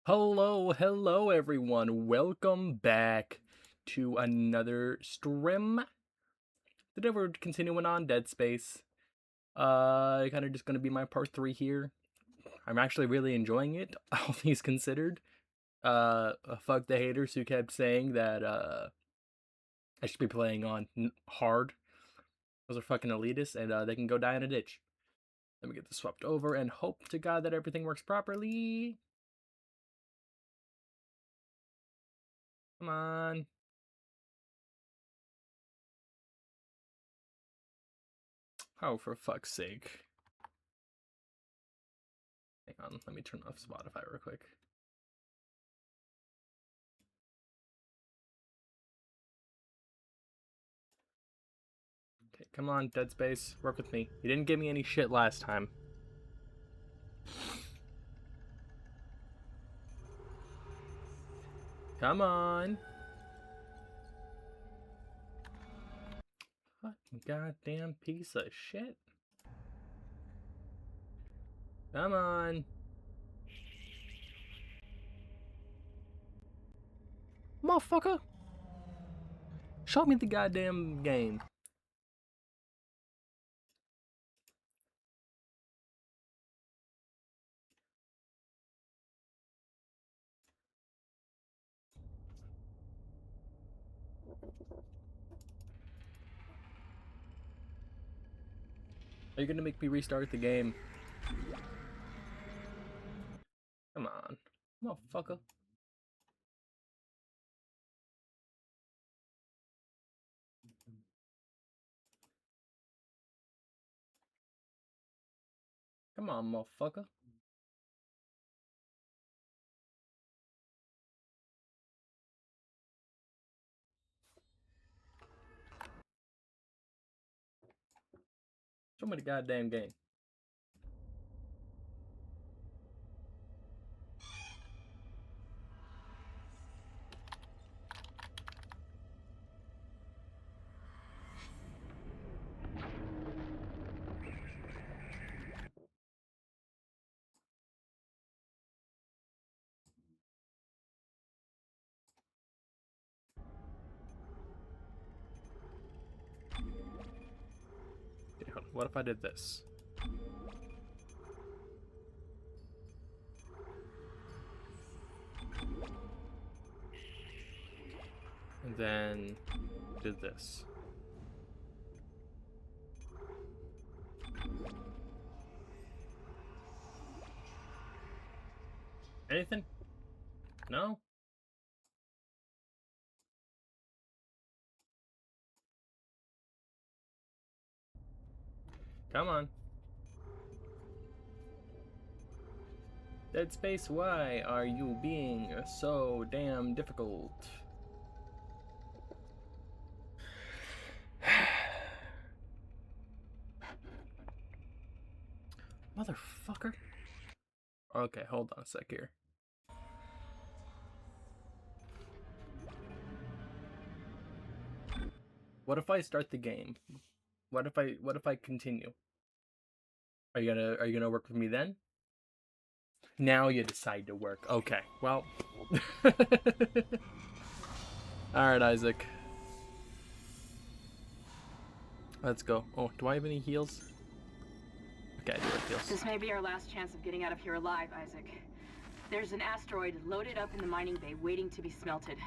Hello everyone. Welcome back to another stream. Today we're continuing on Dead Space. Kind of just gonna be my part 3 here. I'm actually really enjoying it, all things considered. Fuck the haters who kept saying that I should be playing on hard. Those are fucking elitists, and they can go die in a ditch. Let me get this swapped over and hope to God that everything works properly. Come on. Oh, for fuck's sake. Hang on, let me turn off Spotify real quick. Okay, come on, Dead Space, work with me. You didn't give me any shit last time. Come on. Fucking goddamn piece of shit. Come on. Motherfucker. Show me the goddamn game. Are you gonna make me restart the game? Come on. Motherfucker. Come on, motherfucker. Show me the goddamn game. Okay, hold on. What if I did this? And then did this. Anything? No? Come on. Dead Space, why are you being so damn difficult? Motherfucker. Okay, hold on a sec here. What if I start the game? What if I continue? Are you gonna work with me then? Now you decide to work. Okay, well. Alright, Isaac. Let's go. Oh, do I have any heals? Okay, I do have heals. This may be our last chance of getting out of here alive, Isaac. There's an asteroid loaded up in the mining bay waiting to be smelted.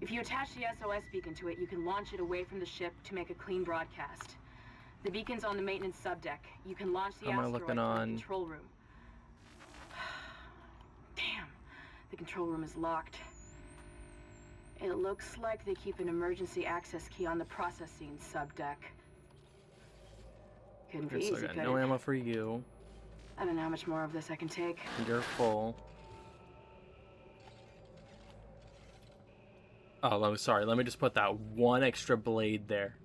If you attach the SOS beacon to it, you can launch it away from the ship to make a clean broadcast. The beacon's on the maintenance subdeck. You can launch the asteroid to the control room. Damn, the control room is locked. It looks like they keep an emergency access key on the processing subdeck. Couldn't be easy, I got no ammo for you. I don't know how much more of this I can take. You're full. Oh, I'm sorry. Let me just put that one extra blade there.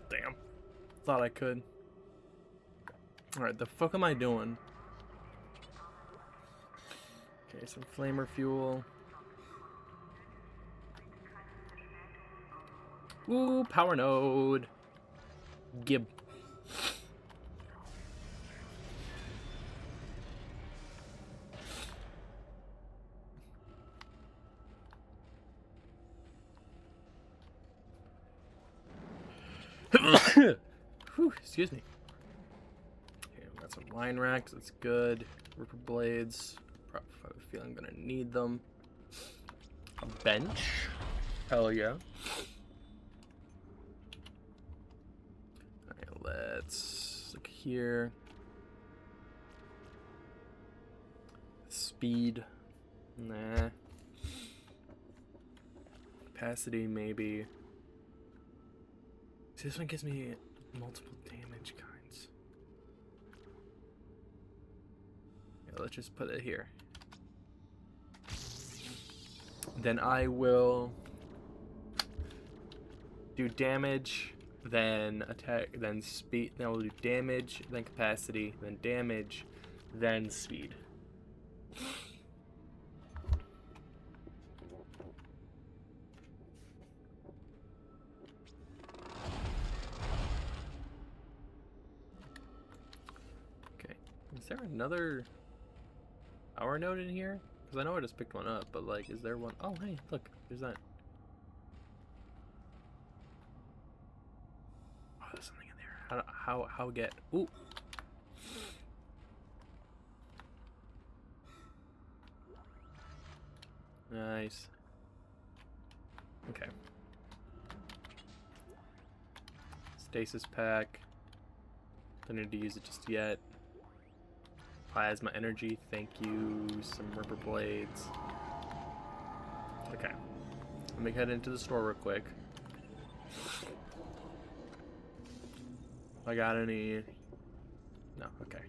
Damn. Thought I could. Alright, the fuck am I doing? Okay, some flamer fuel. Ooh, power node. Gib. Excuse me. Okay, we got some line racks. That's good. Ripper blades. Probably have a feeling I'm gonna need them. A bench. Hell yeah. Alright, let's look here. Speed. Nah. Capacity, maybe. See, this one gives me multiple damage kinds. Yeah, let's just put it here. Then I will do damage, then attack, then speed. Then we'll do damage, then capacity, then damage, then speed. Okay, is there another power node in here? Because I know I just picked one up, but like, is there one? Oh, hey, look, there's that. Oh, there's something in there. How get? Ooh. Nice. Okay. Stasis pack. Don't need to use it just yet. Plasma energy, thank you. Some ripper blades. Okay. Let me head into the store real quick. I got any? No, okay.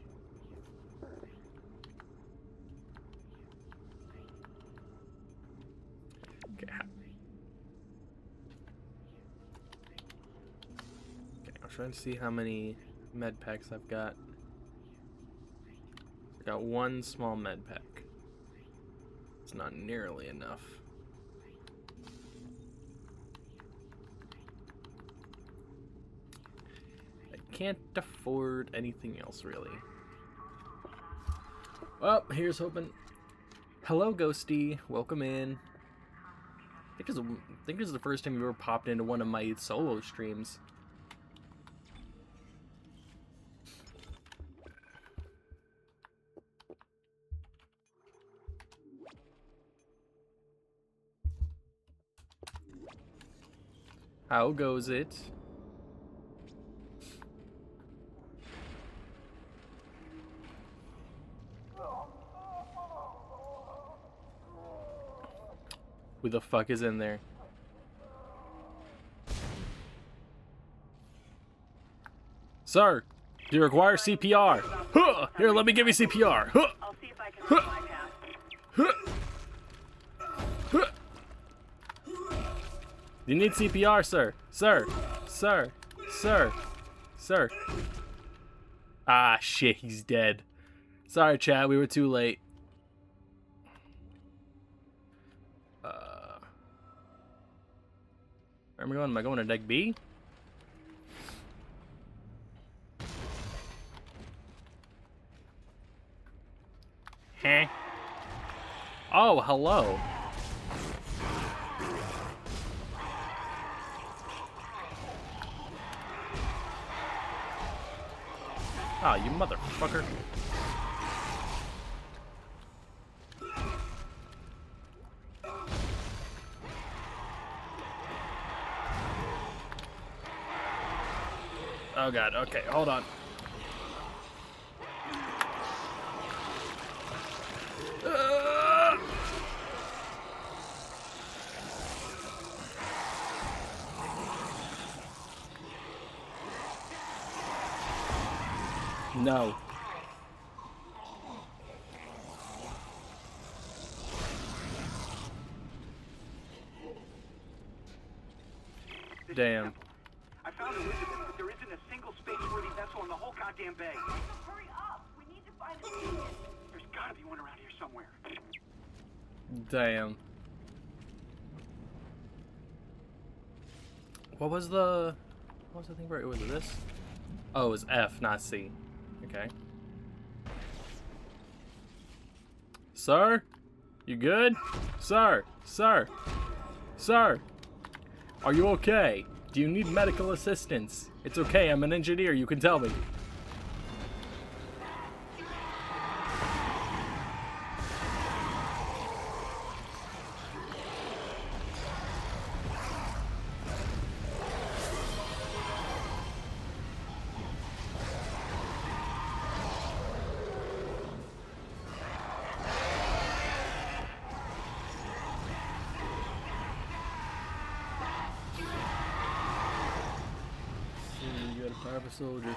Okay. Okay, I'm trying to see how many med packs I've got. I got one small med pack. It's not nearly enough. I can't afford anything else, really. Well, here's hoping. Hello, Ghosty. Welcome in. I think this is the first time you ever popped into one of my solo streams. How goes it? Who the fuck is in there? Sir, do you require CPR? Huh! Here, let me give you CPR. Huh! I'll see if I can bypass. Huh! Huh! You need CPR, sir. Sir. Sir. Sir. Sir. Ah, shit, he's dead. Sorry, chat, we were too late. Where am I going? Am I going to deck B? Heh. Oh, hello. Oh, you motherfucker. Oh god, okay, hold on. No. Damn. I found Elizabeth, but there isn't a single space-worthy vessel in the whole goddamn bay. Hurry up! We need to find a beacon. There's gotta be one around here somewhere. Damn. What was the thing where it was this? Oh, it was F, not C. Okay. Sir? You good? Sir? Sir? Sir? Are you okay? Do you need medical assistance? It's okay, I'm an engineer, you can tell me. You got a private soldier.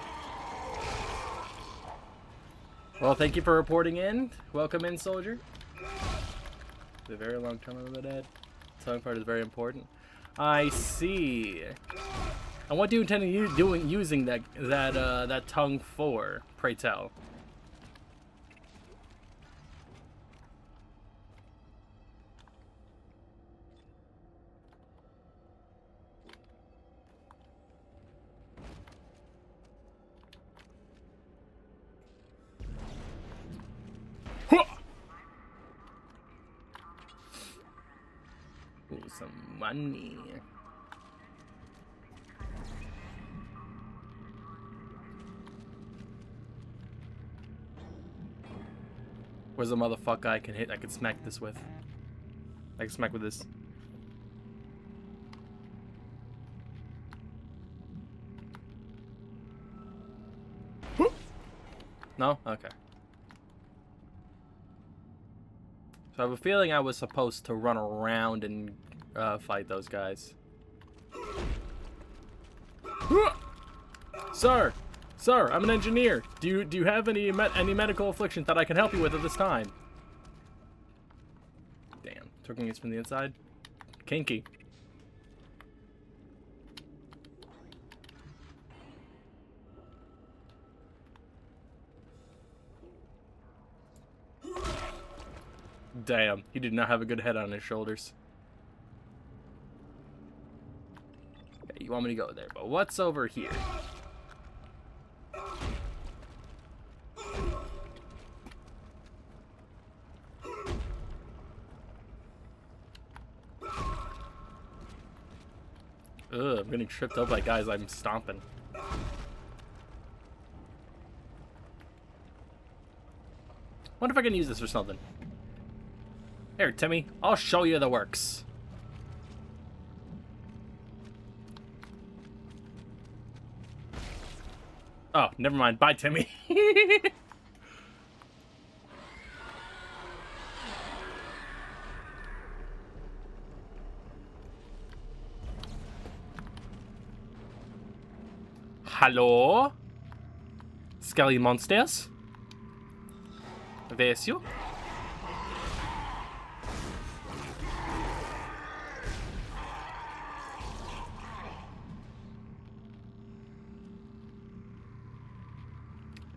Well, thank you for reporting in. Welcome in, soldier. It's a very long time of the dead. Tongue part is very important. I see. And what do you intend on using that tongue for? Pray tell. Ooh, some money. Where's the motherfucker I can smack this with? I can smack with this. No? Okay. So I have a feeling I was supposed to run around and fight those guys. Sir! Sir, I'm an engineer. Do you have any medical afflictions that I can help you with at this time? Damn. Torquing is from the inside? Kinky. Damn, he did not have a good head on his shoulders. Okay, you want me to go there, but what's over here? Ugh, I'm getting tripped up by guys I'm stomping. Wonder if I can use this for something. Here, Timmy, I'll show you the works. Oh, never mind. Bye, Timmy. Hallo? Skelly monsters? Wer ist you?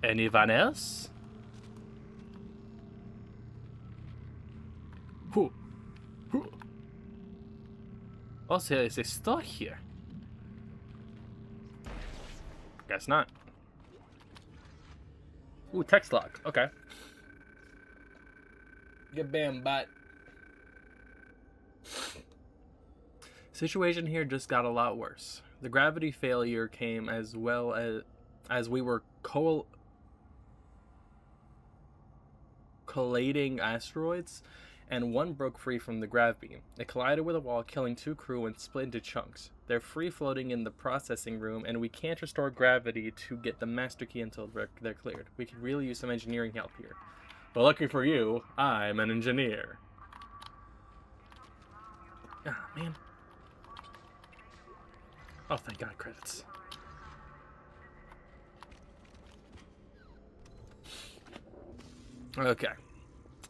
Anyone else? Who? Also, there is a store here. Guess not. Ooh, text lock. Okay. Get bam, bot. Situation here just got a lot worse. The gravity failure came as well as we were collating asteroids, and one broke free from the grav beam. It collided with a wall, killing 2 crew and split into chunks. They're free floating in the processing room, and we can't restore gravity to get the master key until they're cleared. We could really use some engineering help here. But lucky for you, I'm an engineer. Ah, man. Oh, thank God, credits. Okay.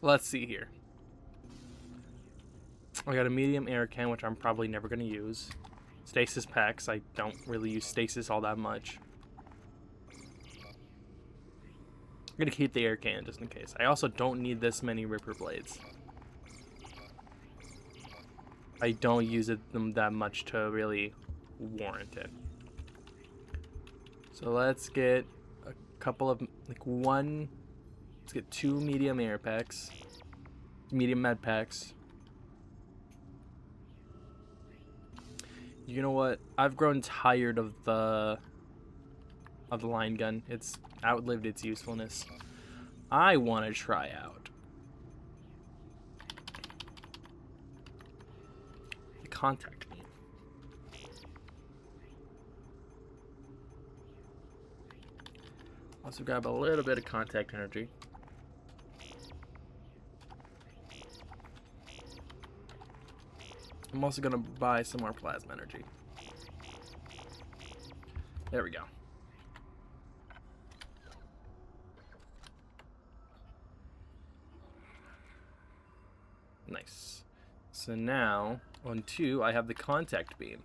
Let's see here. I got a medium air can, which I'm probably never going to use. Stasis packs. I don't really use stasis all that much. I'm going to keep the air can just in case. I also don't need this many Ripper Blades. I don't use them that much to really warrant it. So let's get a couple of, let's get 2 medium air packs. Medium med packs. You know what? I've grown tired of the line gun. It's outlived its usefulness. I want to try out the contact beam. Also grab a little bit of contact energy. I'm also going to buy some more plasma energy. There we go. Nice. So now, on 2, I have the contact beam.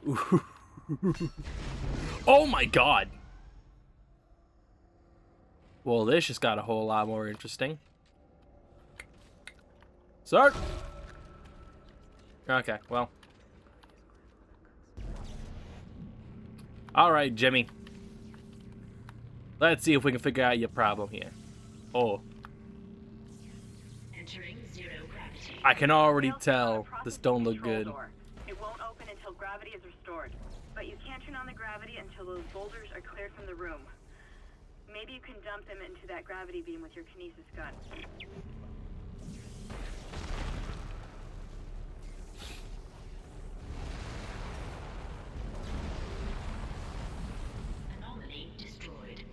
Ooh. Oh my god! Well, this just got a whole lot more interesting. Start! Okay, well. Alright, Jimmy. Let's see if we can figure out your problem here. Oh. I can already tell this don't look good. It won't open until gravity is restored. But you can't turn on the gravity until those boulders are cleared from the room. Maybe you can dump them into that gravity beam with your kinesis gun. Anomaly destroyed.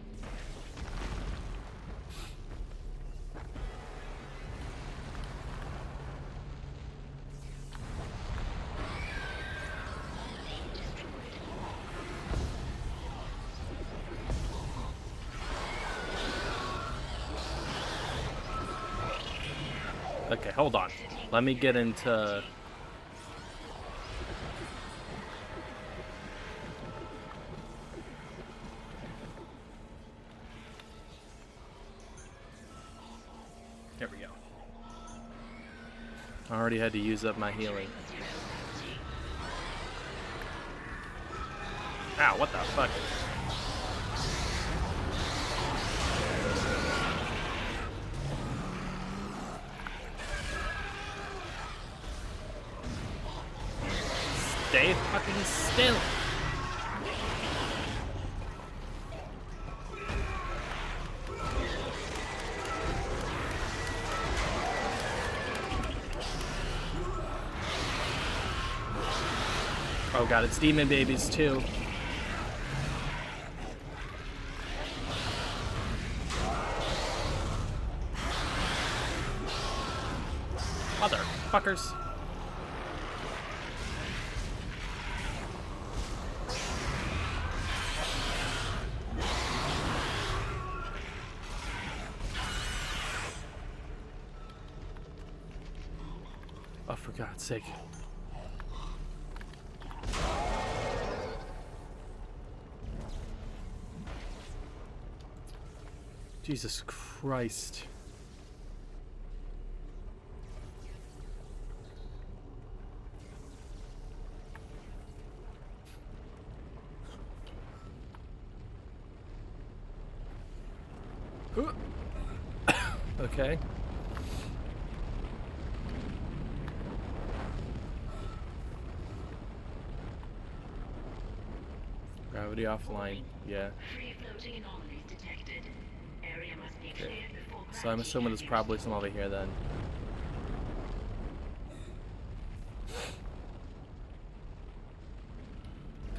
Okay, hold on. Let me get into... There we go. I already had to use up my healing. Ow, what the fuck? Stay fucking still. Oh god, it's demon babies too. Motherfuckers. Oh, for God's sake. Jesus Christ. Okay. Gravity offline. Yeah. Free floating anomalies detected. Area must be cleared before So I'm assuming there's probably some over here then.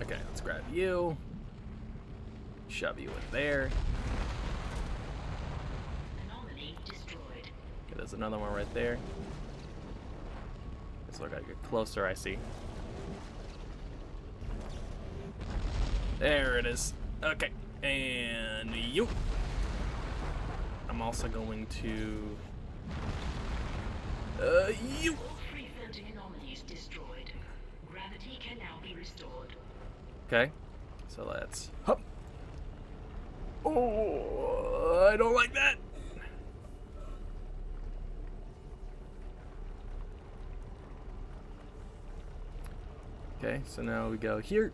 Okay, let's grab you. Shove you in there. anomaly destroyed. Okay, there's another one right there. So I gotta get closer, I see. There it is. Okay, and you. I'm also going to... you. All free floating anomalies destroyed. Gravity can now be restored. Okay, so let's... Hup. Oh, I don't like that. Okay, so now we go here.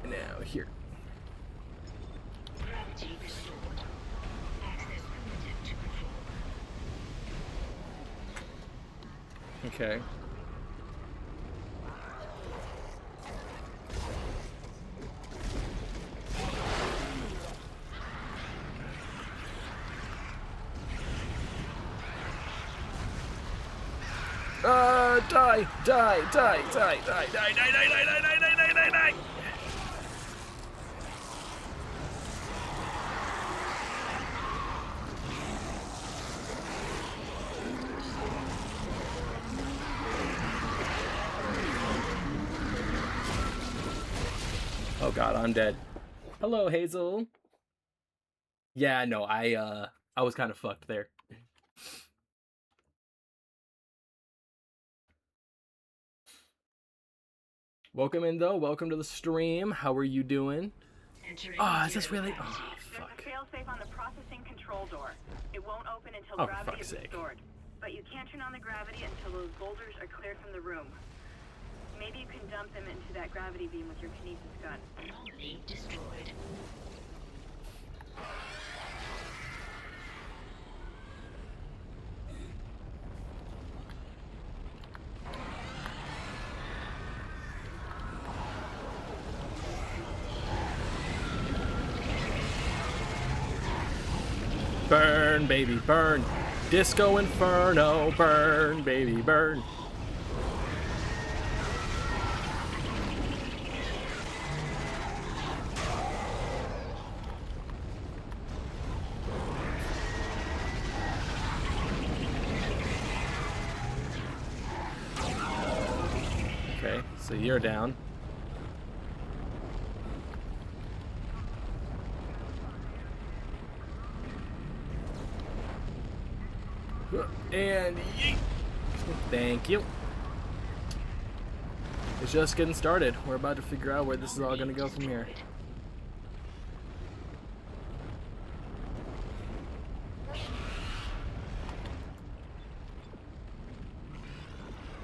And now here. Gravity restored. Access permitted to control. Okay. Die, die, die, die, die, die, die, die, die, die, die, die, die, die. Oh god, I'm dead. Hello, Hazel. Yeah, no, I was kind of fucked there. Welcome in though. Welcome to the stream. How are you doing? Oh, is this really? Oh, fuck. There's a failsafe on the processing control door. It won't open until Oh, for gravity fuck's is sake. restored. But you can't turn on the gravity until those boulders are cleared from the room. Maybe you can dump them into that gravity beam with your kinesis gun. Anomaly destroyed. Burn, baby, burn. Disco Inferno, burn, baby, burn. Okay, so you're down. And yeet. Thank you. It's just getting started. We're about to figure out where this is all going to go from here.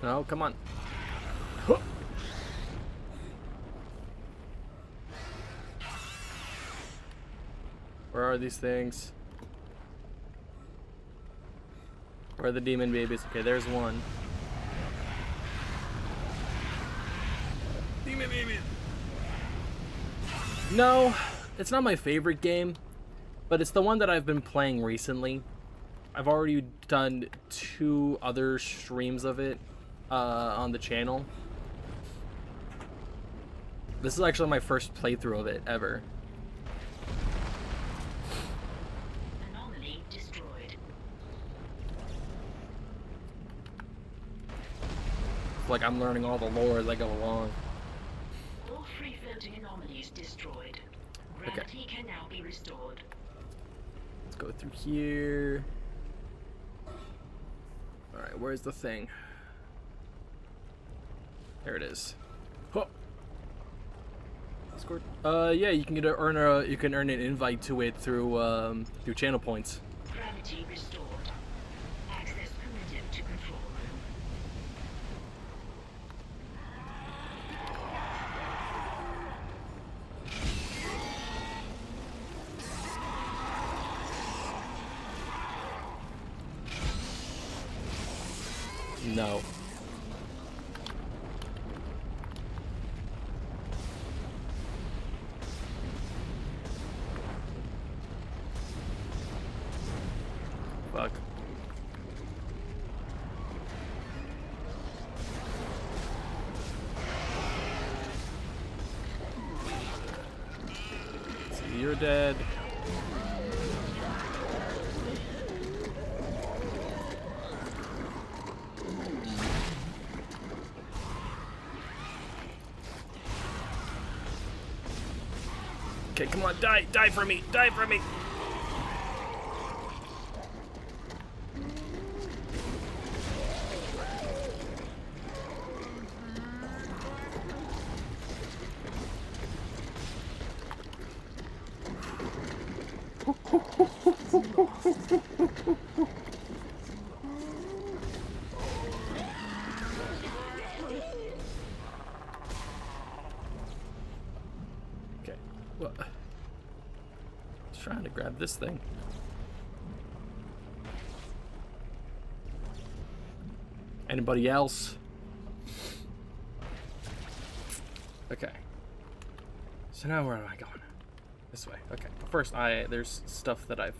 No, come on. Where are these things? Where are the demon babies? Okay, there's one. Demon babies! No, it's not my favorite game, but it's the one that I've been playing recently. I've already done 2 other streams of it on the channel. This is actually my first playthrough of it ever. Anomaly destroyed. It's like I'm learning all the lore as I go along. All free-floating anomalies destroyed. Gravity can now be restored. Let's go through here. Alright, where's the thing? There it is. Huh. Discord? Yeah, you can earn an invite to it through through channel points. Gravity restored. Access permitted to control room. No. Fuck. So you're dead. Okay, come on, die! Die for me! Die for me! Okay, what? Just trying to grab this thing. Anybody else? Okay. So now where am I going? This way. Okay. But first, there's stuff that I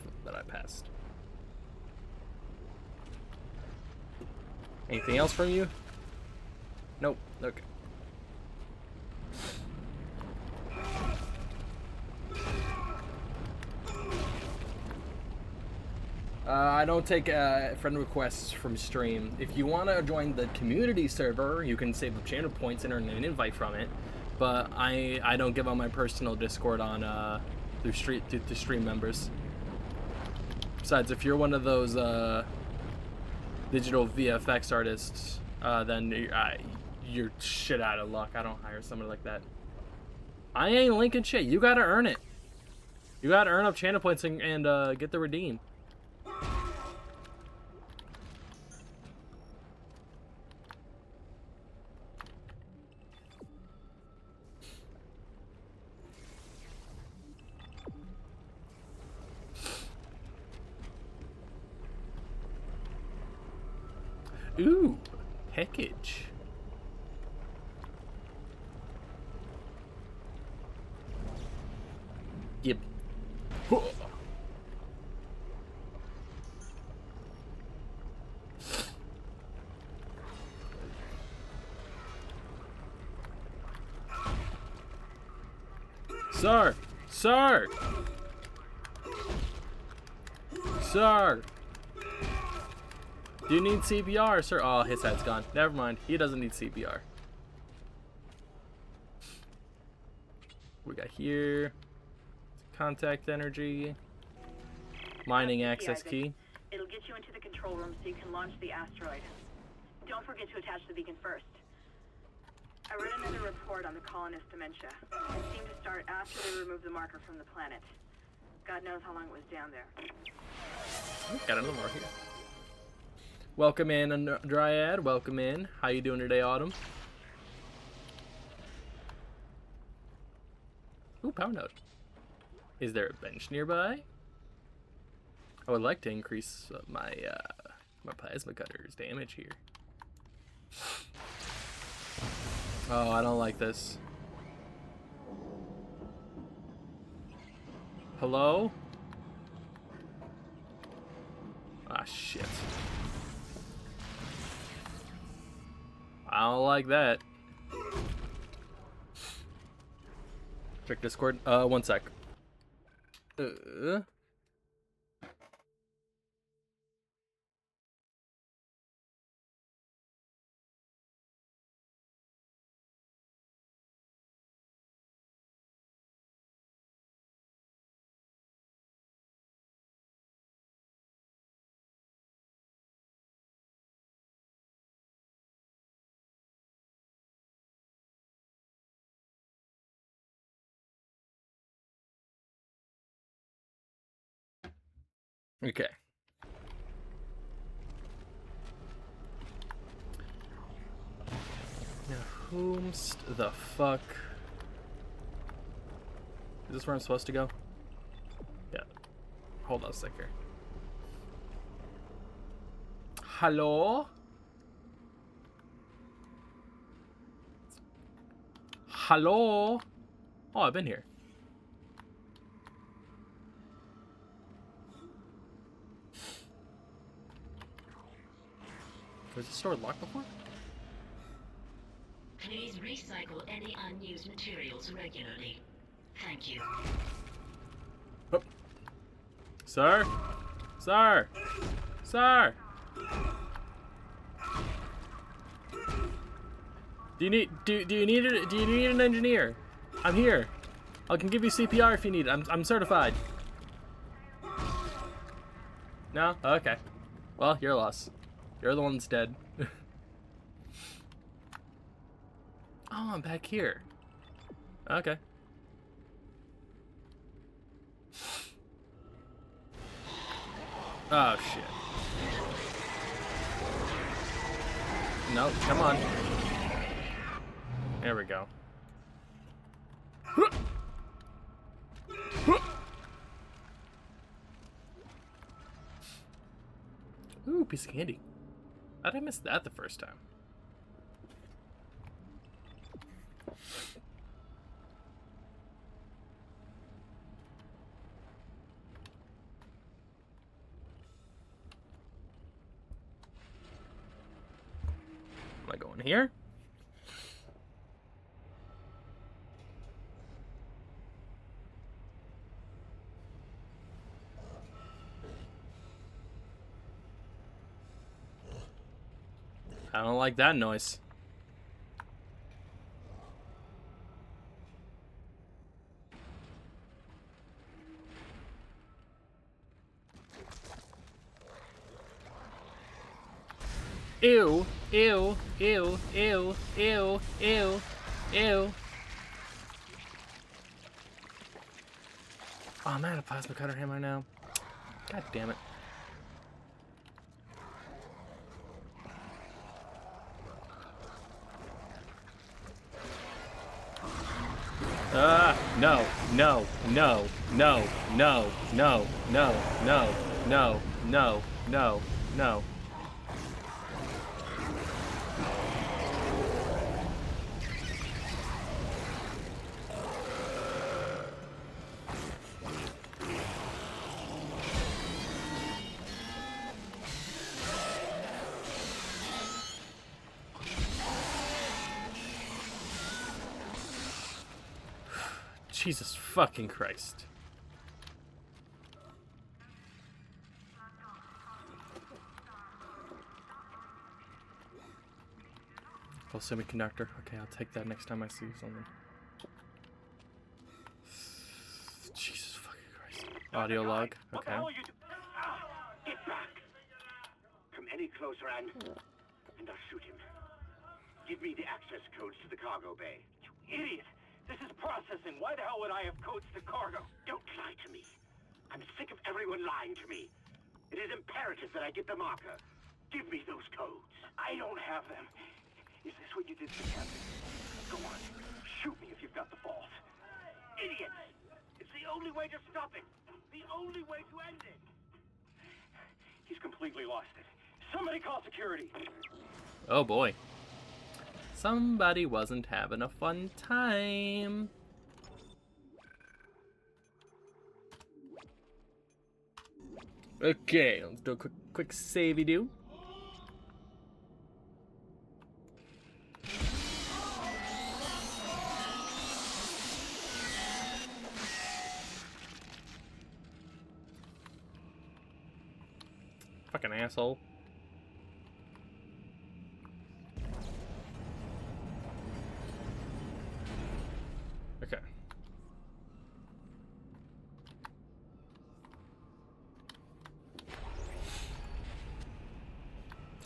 passed. Anything else from you? Nope. Okay. I don't take friend requests from stream. If you want to join the community server, you can save up channel points and earn an invite from it. But I don't give out my personal Discord on through stream members. Besides, if you're one of those digital VFX artists, then you're shit out of luck. I don't hire somebody like that. I ain't linking shit. You gotta earn it. You gotta earn up channel points and get the redeem. Ooh, package. Yep. Sir! Sir! Sir! Do you need CPR, sir? Oh, his head's gone. Never mind. He doesn't need CPR. We got here. Contact energy. Mining access key. It'll get you into the control room so you can launch the asteroid. Don't forget to attach the beacon first. I read another report on the colonist dementia. It seemed to start after they removed the marker from the planet. God knows how long it was down there. Got another more here. Welcome in, Dryad. Welcome in. How you doing today, Autumn? Ooh, power node. Is there a bench nearby? I would like to increase my my plasma cutter's damage here. Oh, I don't like this. Hello? Ah, shit. I don't like that. Check Discord. One sec. Okay. Now, whomst the fuck? Is this where I'm supposed to go? Yeah. Hold on a sec here. Hello? Hello? Oh, I've been here. Was this store locked before? Please recycle any unused materials regularly. Thank you. Oh. Sir? Sir? Sir? Do you need an engineer? I'm here. I can give you CPR if you need it. I'm certified. No? Okay. Well, you're a loss. You're the one that's dead. Oh, I'm back here. Okay. Oh, shit. No, come on. There we go. Ooh, piece of candy. How did I miss that the first time? Am I going here? I don't like that noise. Ew, ew, ew, ew, ew, ew, ew. Oh, I'm out of plasma cutter hammer now. God damn it. No, no, no, no, no, no, no, no, no, no, no, no. Jesus fucking Christ. Oh, semiconductor. Okay, I'll take that next time I see something. Jesus fucking Christ. Audio log. What the Okay. hell are you get back! Come any closer and I'll shoot him. Give me the access codes to the cargo bay. You idiot! This is processing. Why the hell would I have codes to cargo? Don't lie to me. I'm sick of everyone lying to me. It is imperative that I get the marker. Give me those codes. I don't have them. Is this what you did to Captain? Go on. Shoot me if you've got the balls. Idiots! It's the only way to stop it. The only way to end it. He's completely lost it. Somebody call security. Oh boy. Somebody wasn't having a fun time. Okay, let's do a quick savey do. Fucking asshole. Okay.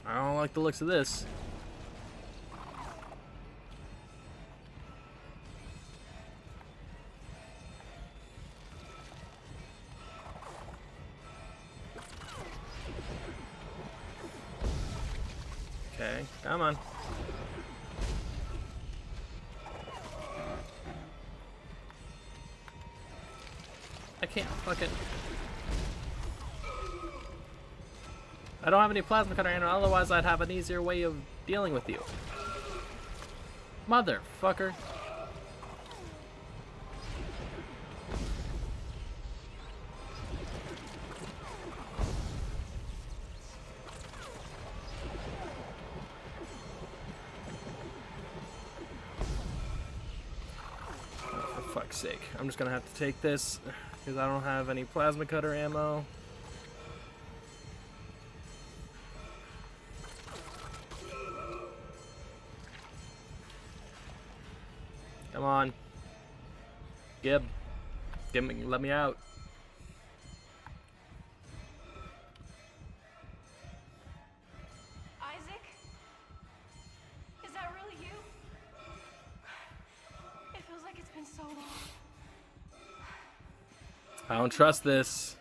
I don't like the looks of this. Okay, come on. I can't fucking... I don't have any plasma cutter ammo, otherwise I'd have an easier way of dealing with you. Motherfucker. Oh, for fuck's sake. I'm just gonna have to take this because I don't have any plasma cutter ammo. Come on. Gib. Let me out. Isaac? Is that really you? It feels like it's been so long. I don't trust this.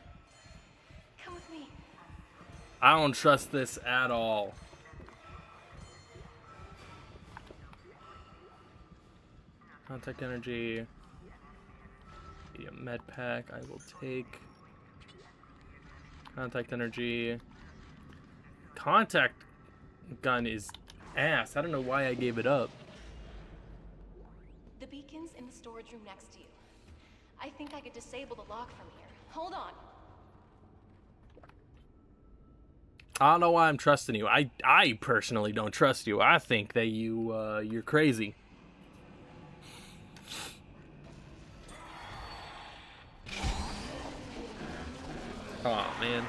Come with me. I don't trust this at all. Contact energy. Be a med pack. I will take. Contact energy. Contact. gun is ass. I don't know why I gave it up. The beacon's in the storage room next to you. I think I could disable the lock from here. Hold on. I don't know why I'm trusting you. I personally don't trust you. I think that you're crazy. Oh man.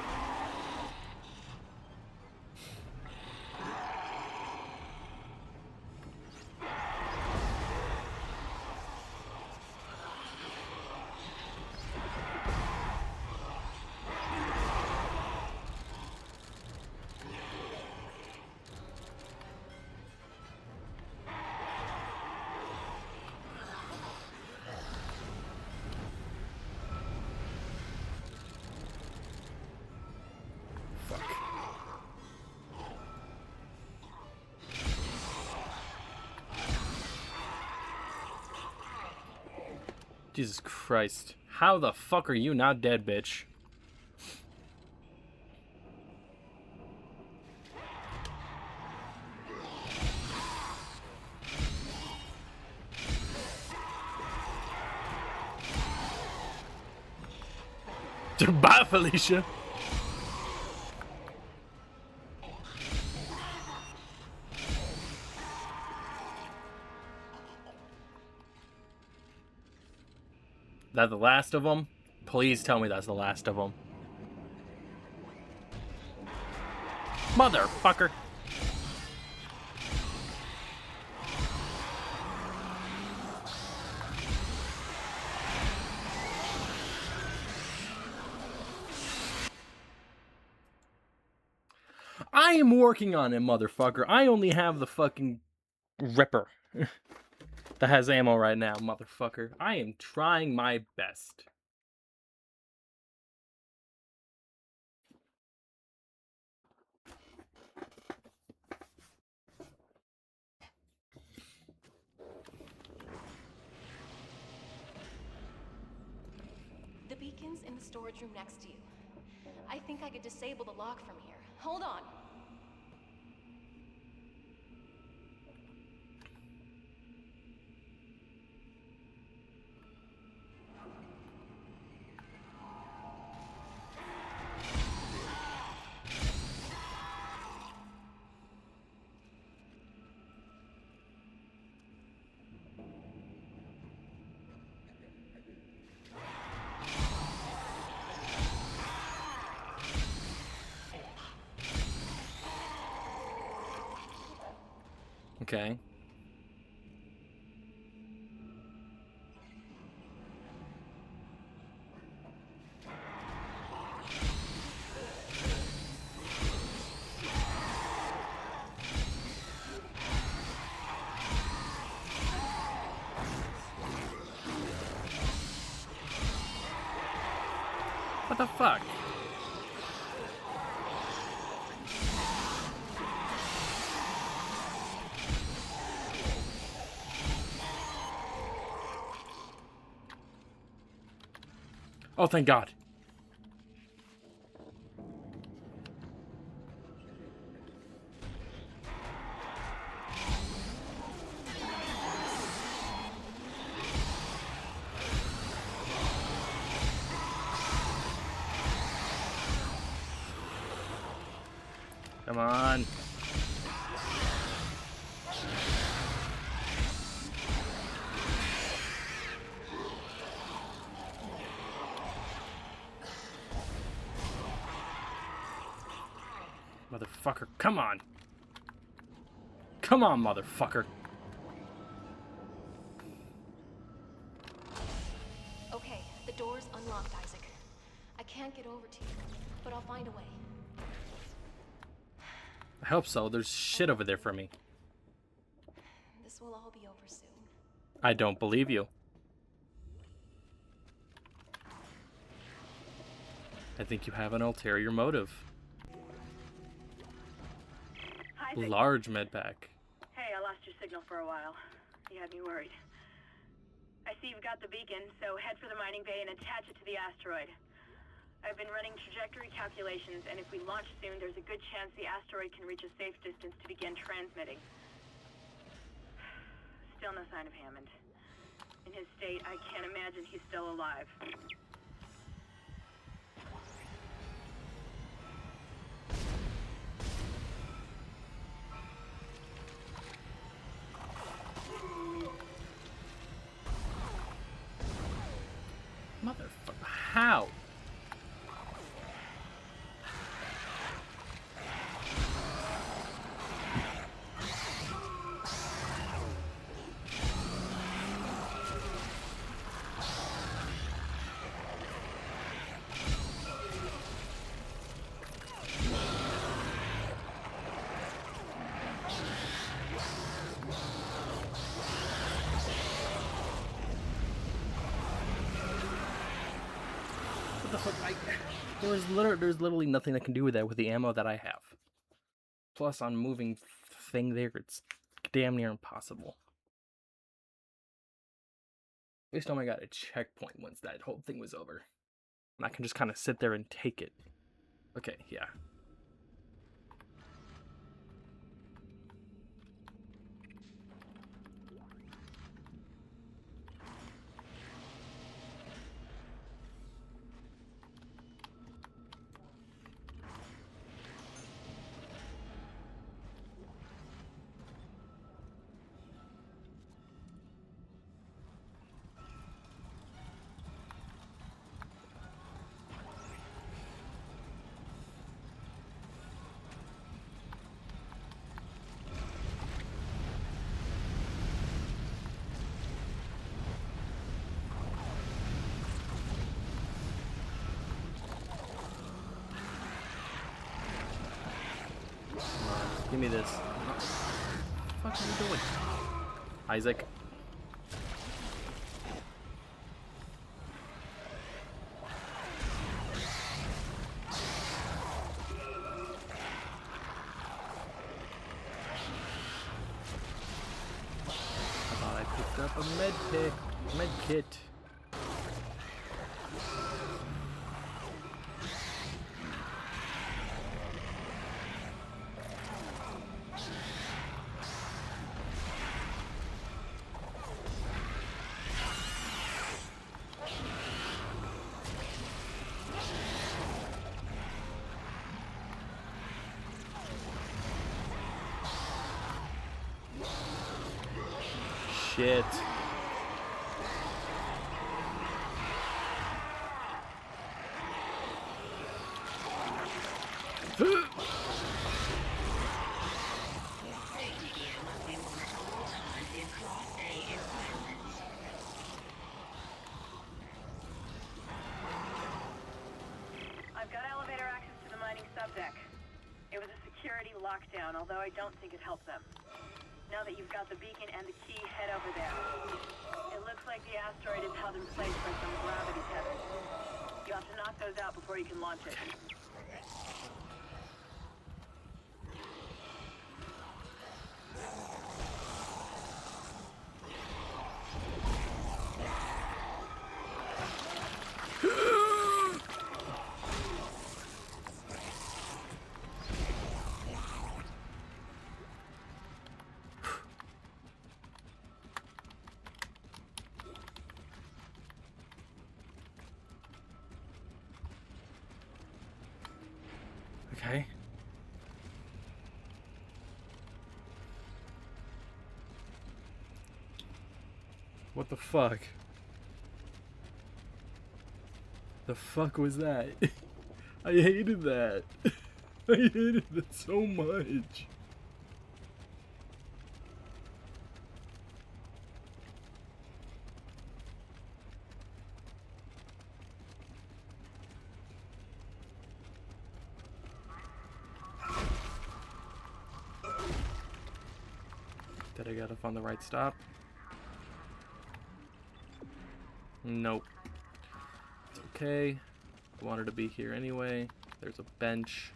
Jesus Christ. How the fuck are you not dead, bitch? Bye, Felicia. That the last of them? Please tell me that's the last of them. Motherfucker. I am working on it, motherfucker. I only have the fucking Ripper that has ammo right now, motherfucker. I am trying my best. The beacon's in the storage room next to you. I think I could disable the lock from here. Hold on. Okay. What the fuck? Oh, thank God. Come on. Motherfucker, come on. Come on, motherfucker. Okay, the door's unlocked, Isaac. I can't get over to you, but I'll find a way. I hope so. There's shit over there for me. This will all be over soon. I don't believe you. I think you have an ulterior motive. Isaac. Large medpack. Hey, I lost your signal for a while. You had me worried. I see you've got the beacon, so head for the mining bay and attach it to the asteroid. I've been running trajectory calculations, and if we launch soon, there's a good chance the asteroid can reach a safe distance to begin transmitting. Still no sign of Hammond. In his state, I can't imagine he's still alive. Motherfucker. How? What the fuck? There's literally nothing I can do with that with the ammo that I have. Plus, on moving thing there, it's damn near impossible. At least I got a checkpoint once that whole thing was over. And I can just kind of sit there and take it. Okay, yeah. Give me this. What the fuck are you doing? Isaac. I thought I picked up a med kit. Shit. I've got elevator access to the mining subdeck. It was a security lockdown, although I don't think it helped them. Now that you've got the beacon and the key, head over there. It looks like the asteroid is held in place by some gravity tethers. You have to knock those out before you can launch it. Okay. What the fuck? The fuck was that? I hated that. I hated that so much. Did I get off on the right stop? Nope. It's okay. I wanted to be here anyway. There's a bench.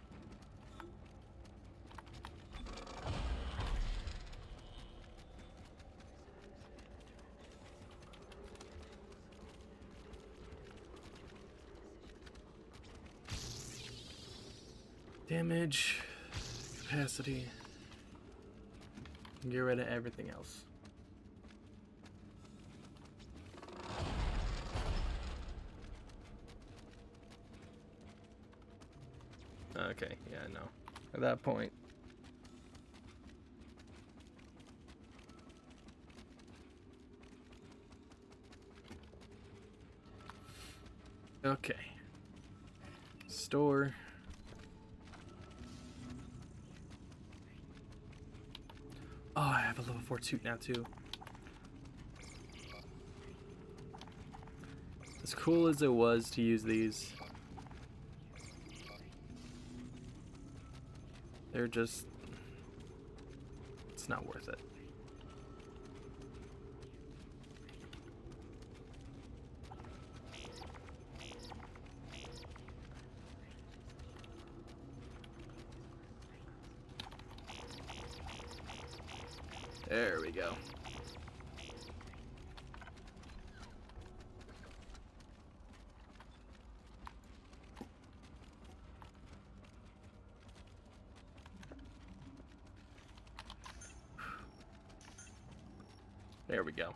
Damage, capacity. Get rid of everything else. Okay, yeah, no. At that point. Okay. Store. Oh, I have a level 4 suit now too. As cool as it was to use these, they're just, it's not worth it. There we go. There we go.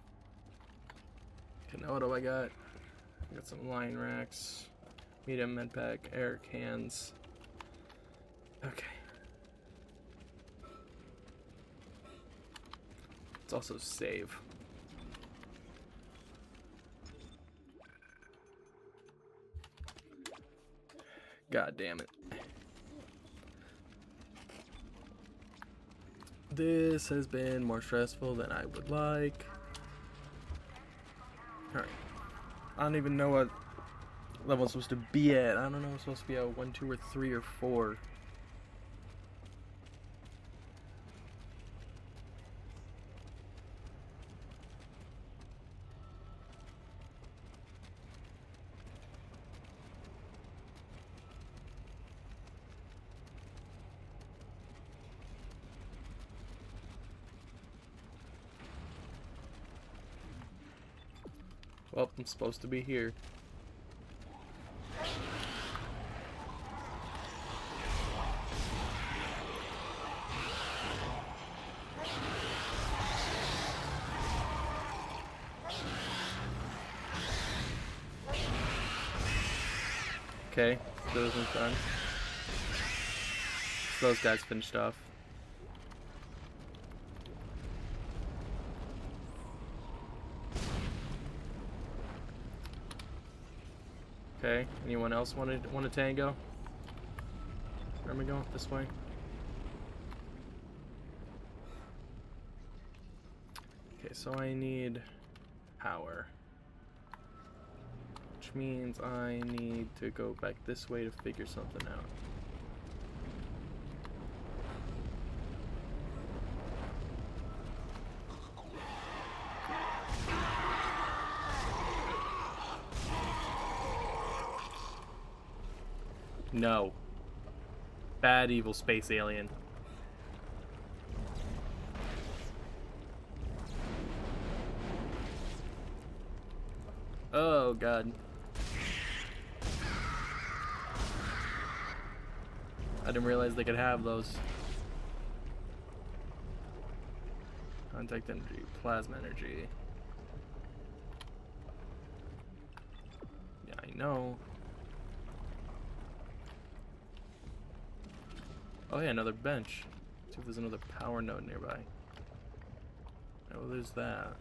Okay, now what do I got? I got some line racks, medium med pack, air cans. Okay. Let's also save. God damn it. This has been more stressful than I would like. Alright. I don't even know what level I'm supposed to be at. I don't know if I'm supposed to be at 1, 2, or 3, or 4. Well, I'm supposed to be here. Okay, those one's done. So those guys finished off. Okay, anyone else want a tango? Where am I going? This way? Okay, so I need power. Which means I need to go back this way to figure something out. No. Bad evil space alien. Oh god. I didn't realize they could have those. Contact energy, plasma energy. Yeah, I know. Oh yeah, another bench. See if there's another power node nearby. Oh, there's that.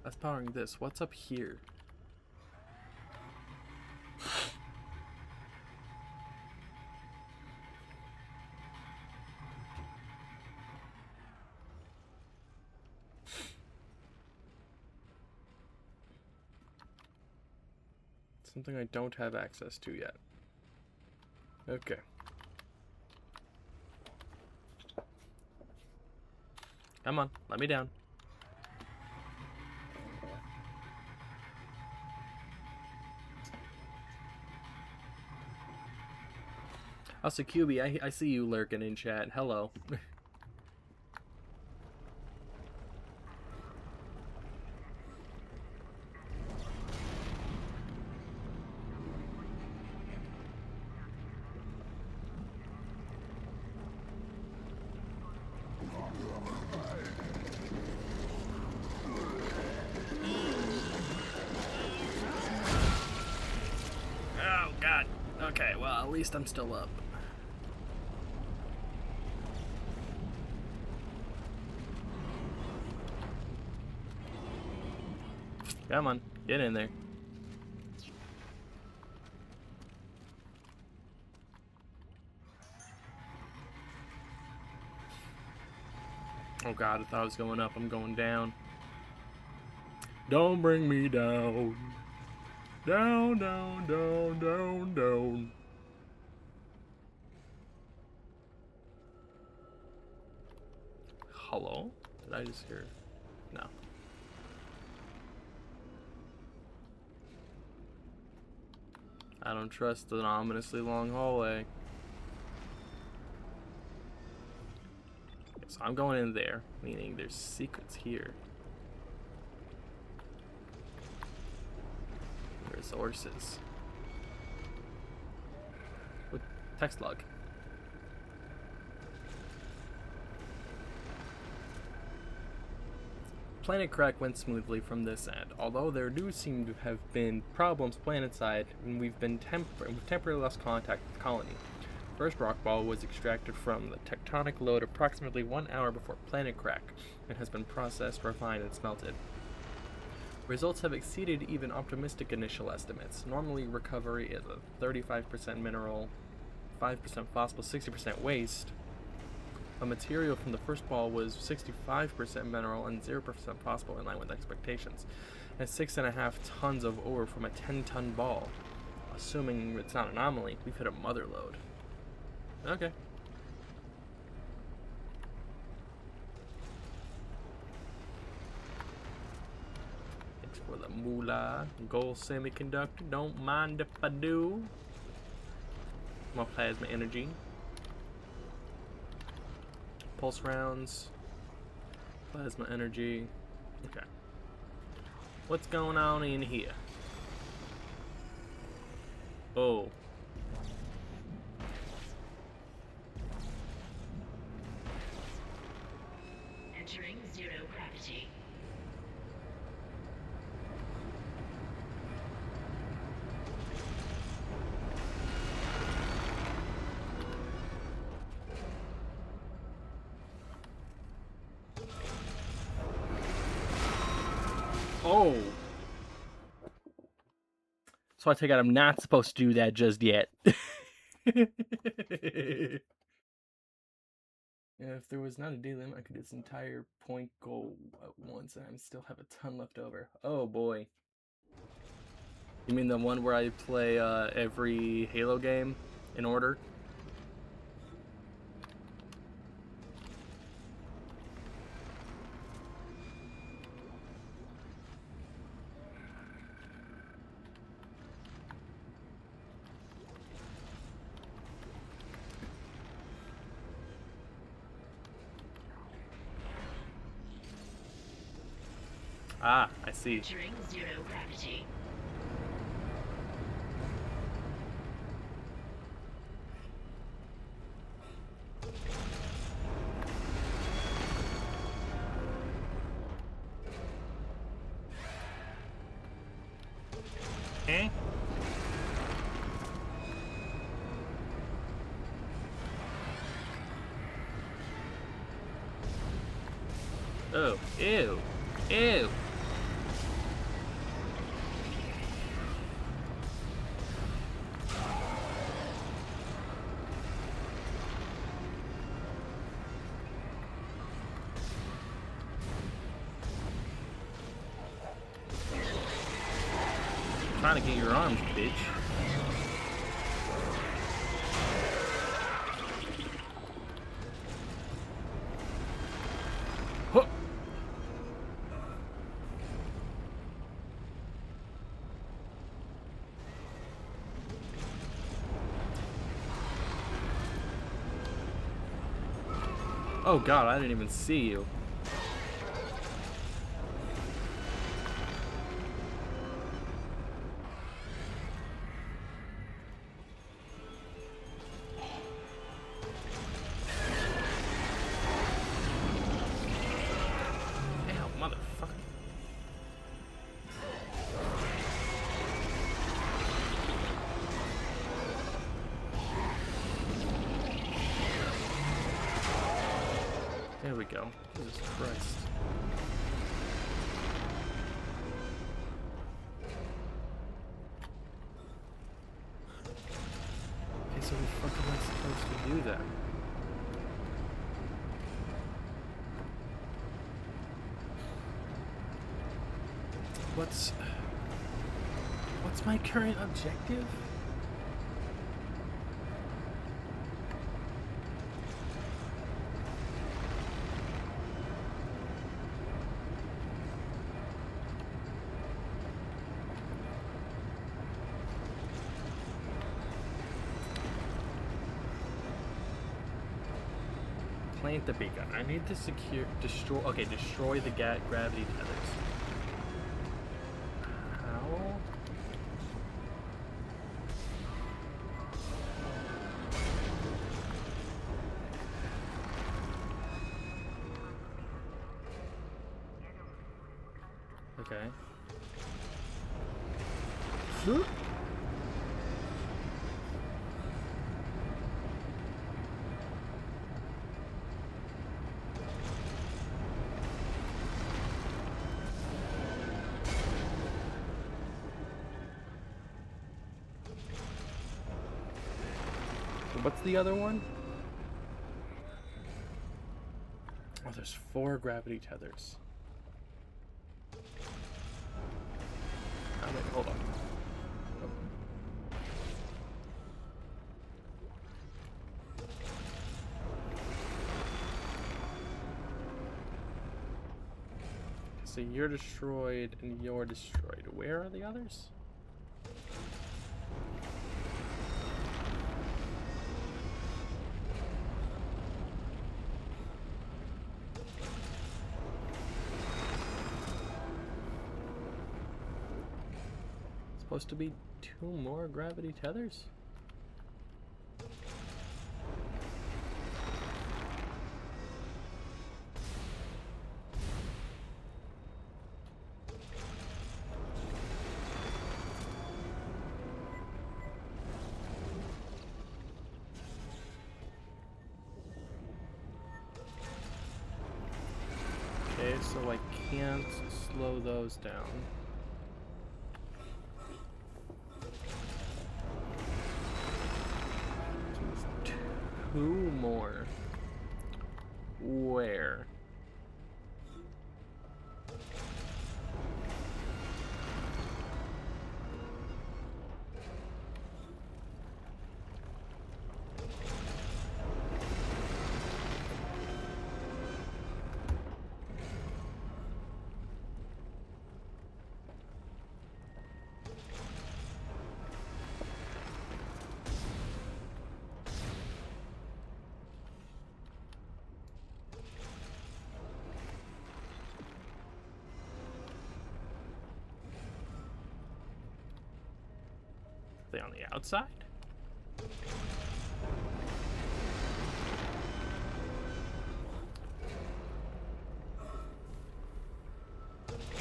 That's powering this. What's up here? Something I don't have access to yet. Okay. Come on, let me down. Also, QB, I see you lurking in chat. Hello. At least I'm still up. Come on, get in there. Oh god, I thought I was going up. I'm going down. Don't bring me down. Down, down, down, down, down. Hello? Did I just hear? No. I don't trust the ominously long hallway. Okay, so I'm going in there, meaning there's secrets here. Resources. What text log? Planet Crack went smoothly from this end, although there do seem to have been problems planetside, and we've temporarily lost contact with the colony. First rock ball was extracted from the tectonic load approximately 1 hour before Planet Crack, and has been processed, refined, and smelted. Results have exceeded even optimistic initial estimates. Normally, recovery is a 35% mineral, 5% fossil, 60% waste. A material from the first ball was 65% mineral and 0% fossil, in line with expectations, and 6.5 tons of ore from a 10-ton ball. Assuming it's not an anomaly, we've hit a mother load. Okay. Thanks for the moolah. Gold semiconductor, don't mind if I do. More plasma energy. Pulse rounds. Plasma energy. Okay. What's going on in here? Oh. Entering zero gravity. Oh. So I take it I'm not supposed to do that just yet. If there was not a day limit, I could do this entire point goal at once, and I still have a ton left over. Oh boy. You mean the one where I play every Halo game in order? Ah, I see. Entering zero gravity. Eh? Oh, ew. Ew. Trying to get your arms, bitch. Huh. Oh god, I didn't even see you. Ow, motherfucker. we go. Jesus Christ. Okay, so the fuck am I supposed to do then? What's my current objective? Plant the beacon. I need to destroy the gravity tethers. How? Okay. What's the other one? Oh, there's 4 gravity tethers. Oh, wait, hold on. So you're destroyed and you're destroyed. Where are the others? Supposed to be 2 more gravity tethers? Okay, so I can't slow those down. Two more. Where? Are they on the outside?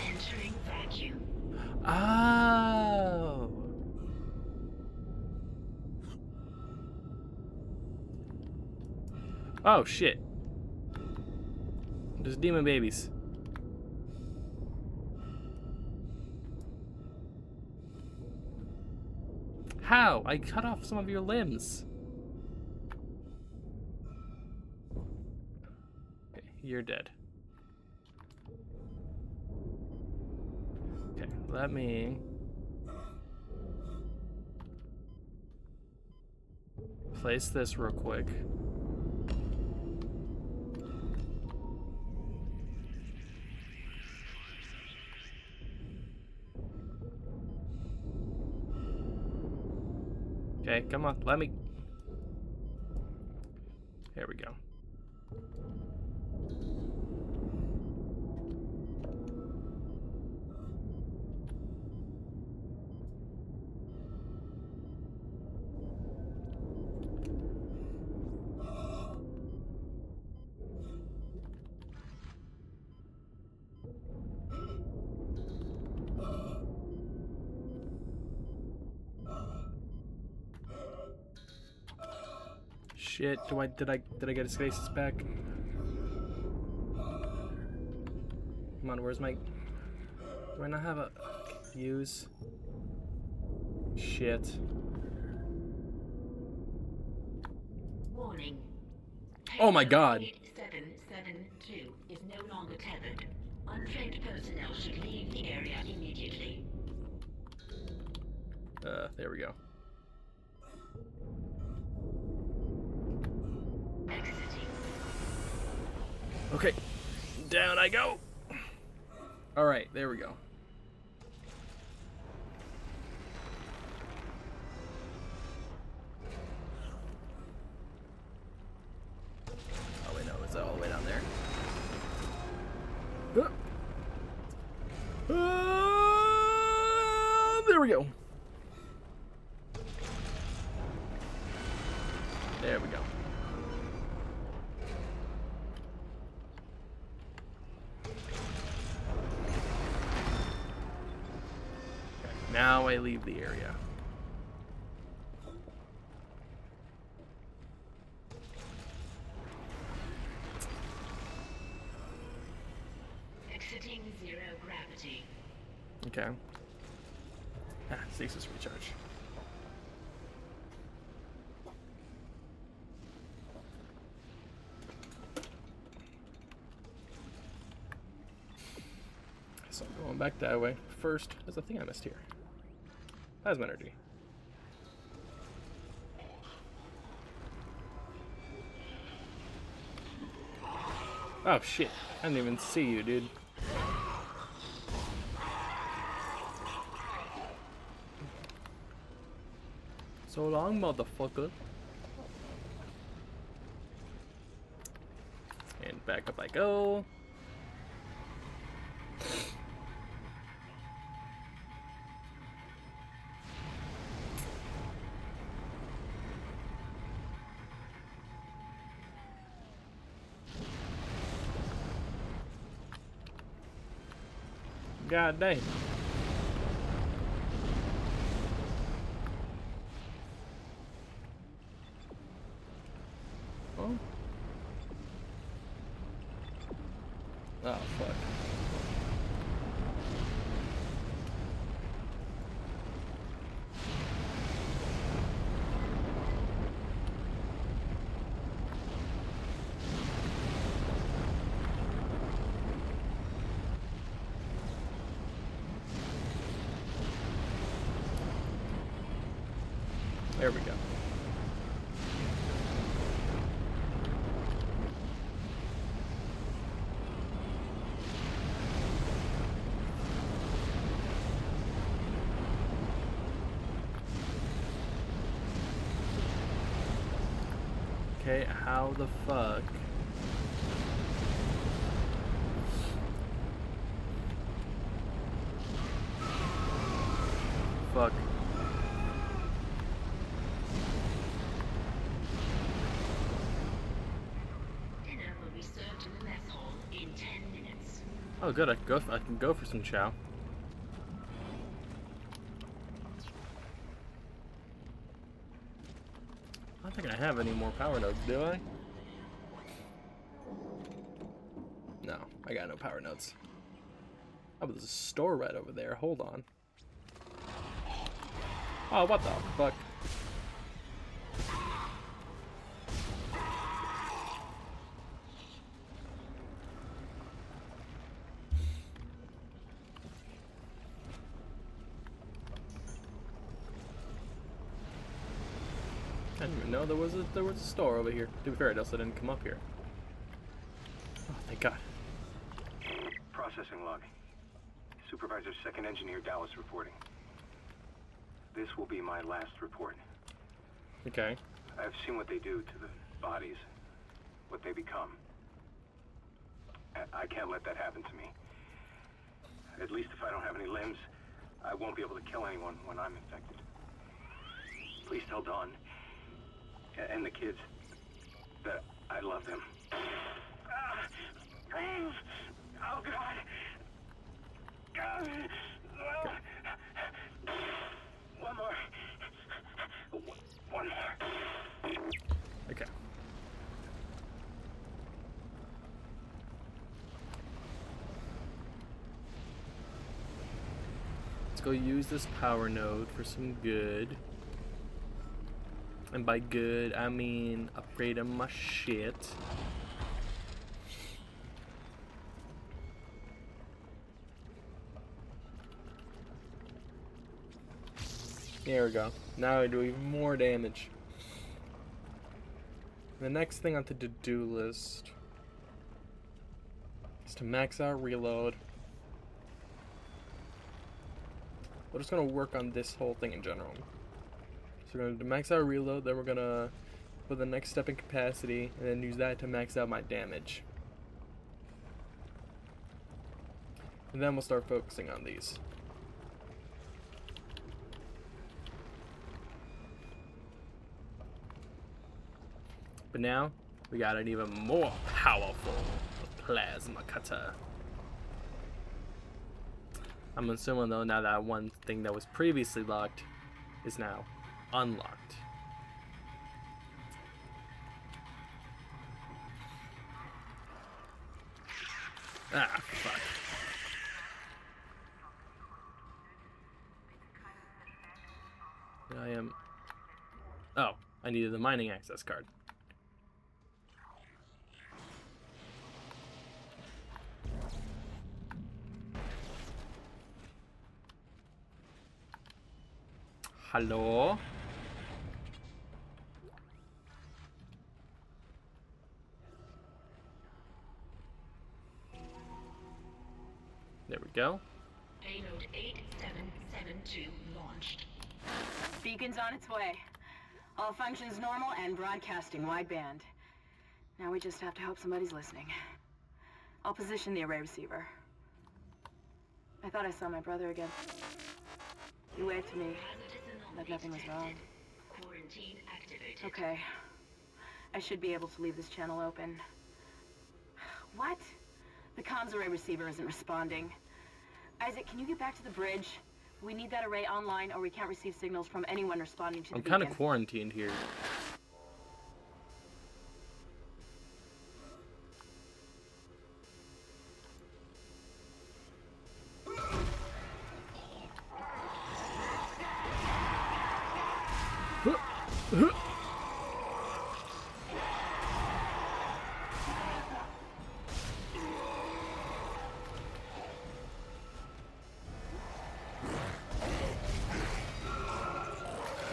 Entering vacuum. Oh. Oh shit. There's demon babies. How? I cut off some of your limbs. Okay, you're dead. Okay, let me place this real quick. Okay, come on, let me. There we go. Shit, did I get his faces back? Come on, where's my... Do I not have a... Use... Shit. Warning. Oh my god! 8772 is no longer tethered. Untrained personnel should leave the area immediately. There we go. Exiting. Okay. Down I go! Alright, there we go. Oh wait, no, it's all the way down there. There we go. There we go. Okay, now I leave the area. Exiting zero gravity. Okay. Ah, stasis recharge. So I'm going back that way. First, there's a thing I missed here. Plasma energy. Oh shit, I didn't even see you, dude. So long, motherfucker. And back up I go. God dang. Oh. Oh, fuck. There we go. Okay, how the fuck? Fuck. Dinner will be served in the mess hall in 10 minutes. Oh, good. I can go for some chow. I don't think I have any more power nodes, do I? No, I got no power nodes. Oh, but there's a store right over there. Hold on. Oh, what the fuck? I didn't even know there was a store over here. To be fair, it also didn't come up here. Oh, thank God. Processing log. Supervisor Second Engineer Dallas reporting. This will be my last report. Okay. I've seen what they do to the bodies, what they become. I can't let that happen to me. At least if I don't have any limbs, I won't be able to kill anyone when I'm infected. Please tell Dawn and the kids that I love them. Oh, God. One more. One more. Okay. go use this power node for some good. And by good, I mean upgrading my shit. There we go. Now I do even more damage. The next thing on the to-do list is to max out reload. We're just gonna work on this whole thing in general. So we're gonna max out reload, then we're gonna put the next step in capacity, and then use that to max out my damage. And then we'll start focusing on these. But now, we got an even more powerful plasma cutter. I'm assuming though now that one thing that was previously locked is now unlocked. Ah, fuck. I am... Oh, I needed the mining access card. Hello? There we go. Payload 8772 launched. Beacon's on its way. All functions normal and broadcasting wideband. Now we just have to hope somebody's listening. I'll position the array receiver. I thought I saw my brother again. He waved to me, like nothing was wrong. Quarantine activated. Okay. I should be able to leave this channel open. What? The comms array receiver isn't responding. Isaac, can you get back to the bridge? We need that array online or we can't receive signals from anyone responding to the beacon. I'm kind of quarantined here.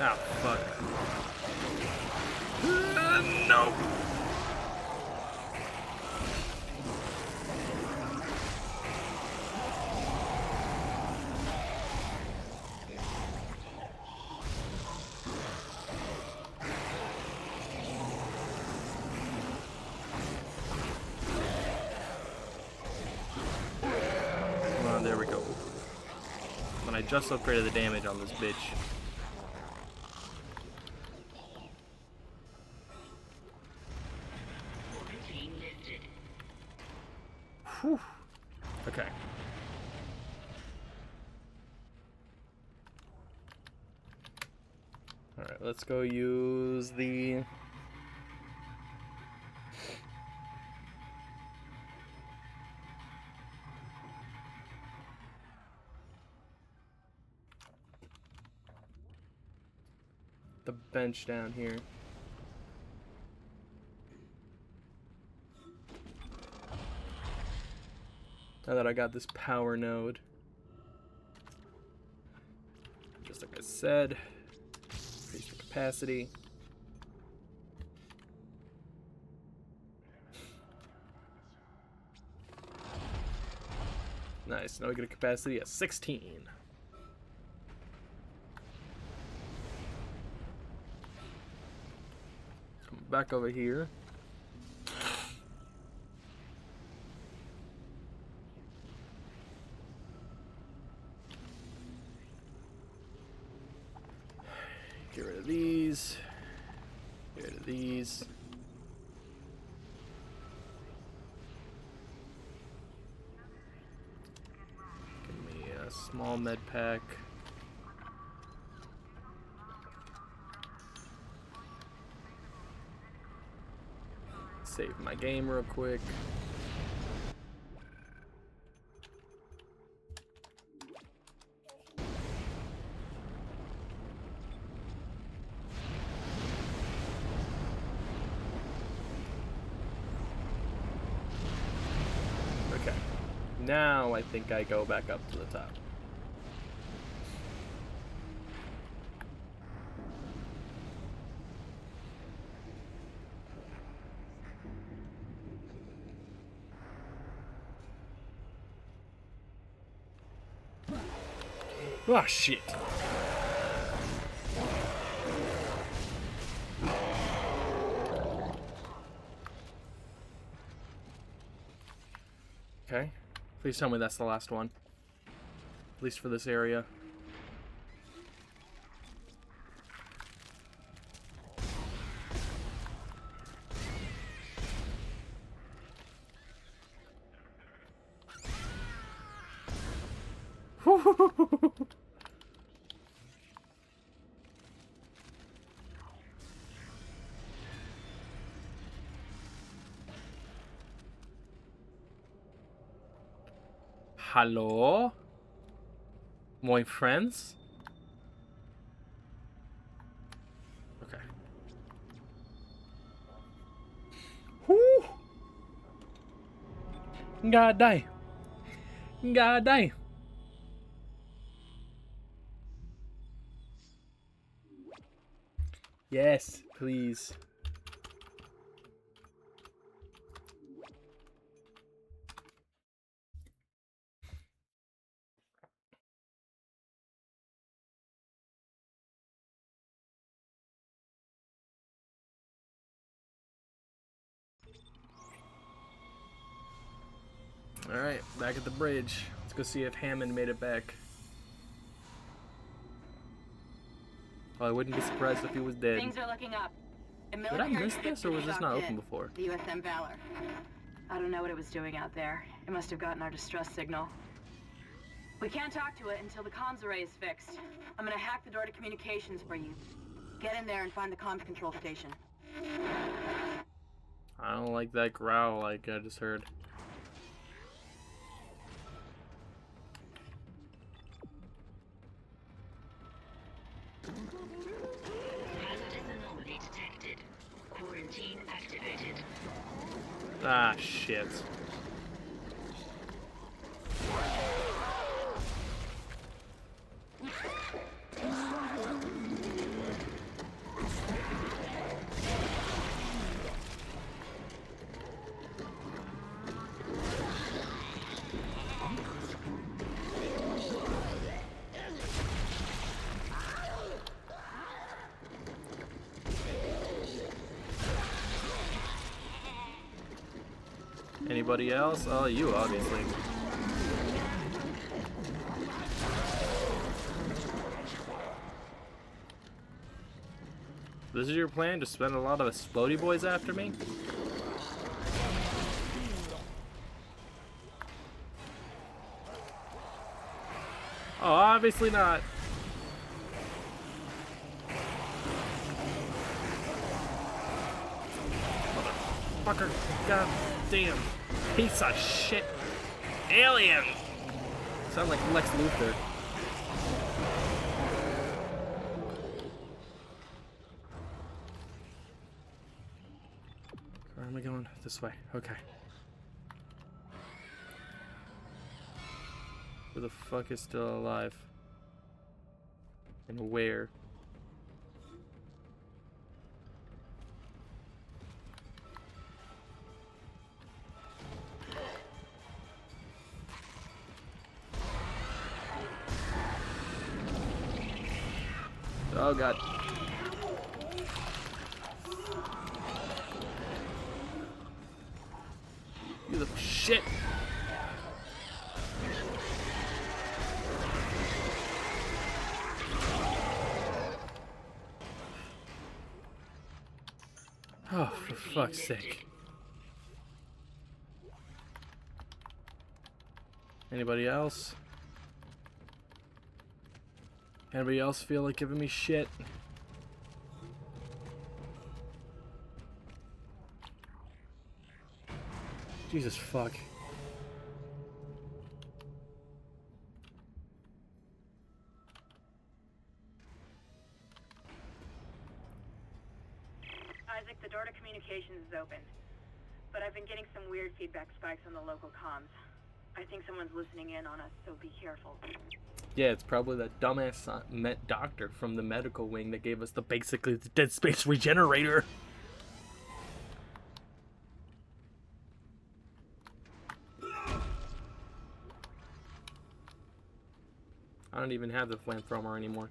Ah, fuck. No! Come on, there we go. And I just upgraded the damage on this bitch. Whew. Okay. Alright, let's go use the... the bench down here. Now that I got this power node. Just like I said, increase the capacity. Nice, now we get a capacity of 16. Come back over here. Get rid of these. Get rid of these. Give me a small med pack. Save my game real quick. Now I think I go back up to the top. Oh shit. Okay. Please tell me that's the last one. At least for this area. Hello? My friends? Okay. Whoo! God damn. God damn. Yes, please. Alright, back at the bridge. Let's go see if Hammond made it back. Well, I wouldn't be surprised if he was dead. Things are looking up. A Did I military miss ship this, or was this just not docked open in, before? The USM Valor. I don't know what it was doing out there. It must have gotten our distress signal. We can't talk to it until the comms array is fixed. I'm gonna hack the door to communications for you. Get in there and find the comms control station. I don't like that growl like I just heard. Hazardous anomaly detected. Quarantine activated. Ah, shit. Anybody else? Oh, you, obviously. This is your plan? To spend a lot of explodey boys after me? Oh, obviously not. Motherfucker. God damn. Piece of shit. Alien. Sound like Lex Luthor. Where am I going? This way. Okay. Who the fuck is still alive? And where? Oh god. You little shit. Oh, for fuck's sake. Anybody else? Anybody else feel like giving me shit? Jesus fuck. Isaac, the door to communications is open. But I've been getting some weird feedback spikes on the local comms. I think someone's listening in on us, so be careful. Yeah, it's probably that dumbass doctor from the medical wing that gave us basically the Dead Space regenerator. I don't even have the flamethrower anymore.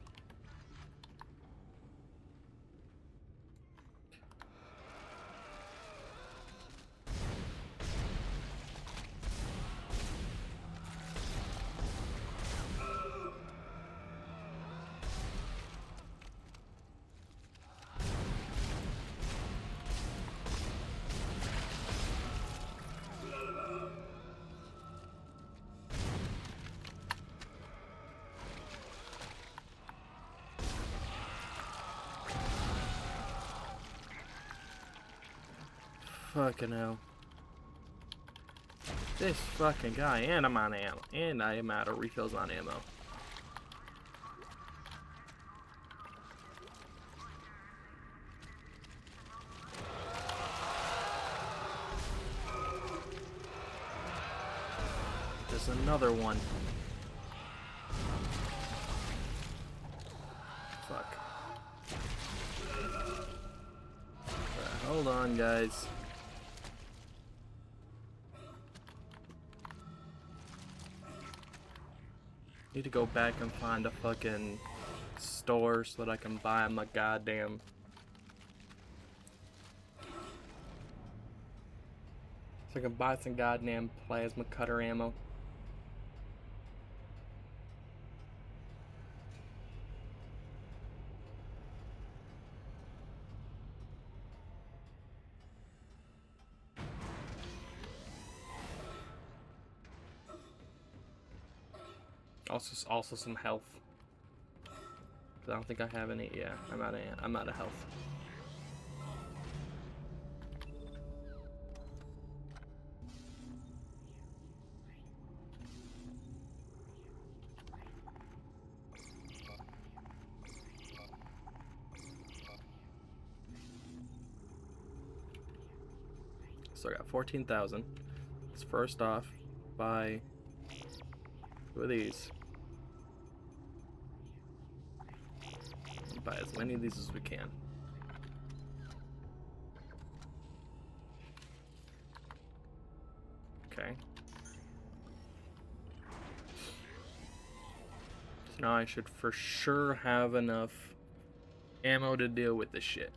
Fucking hell. This fucking guy, and I'm on ammo. And I am out of refills on ammo. There's another one. Fuck. Hold on, guys. Need to go back and find a fucking store so that I can buy my goddamn... So I can buy some goddamn plasma cutter ammo. Also some health. 'Cause I don't think I have any. Yeah, I'm out of health. So I got 14,000. Let's first off buy 2 of these. Buy as many of these as we can. Okay. So now I should for sure have enough ammo to deal with this shit.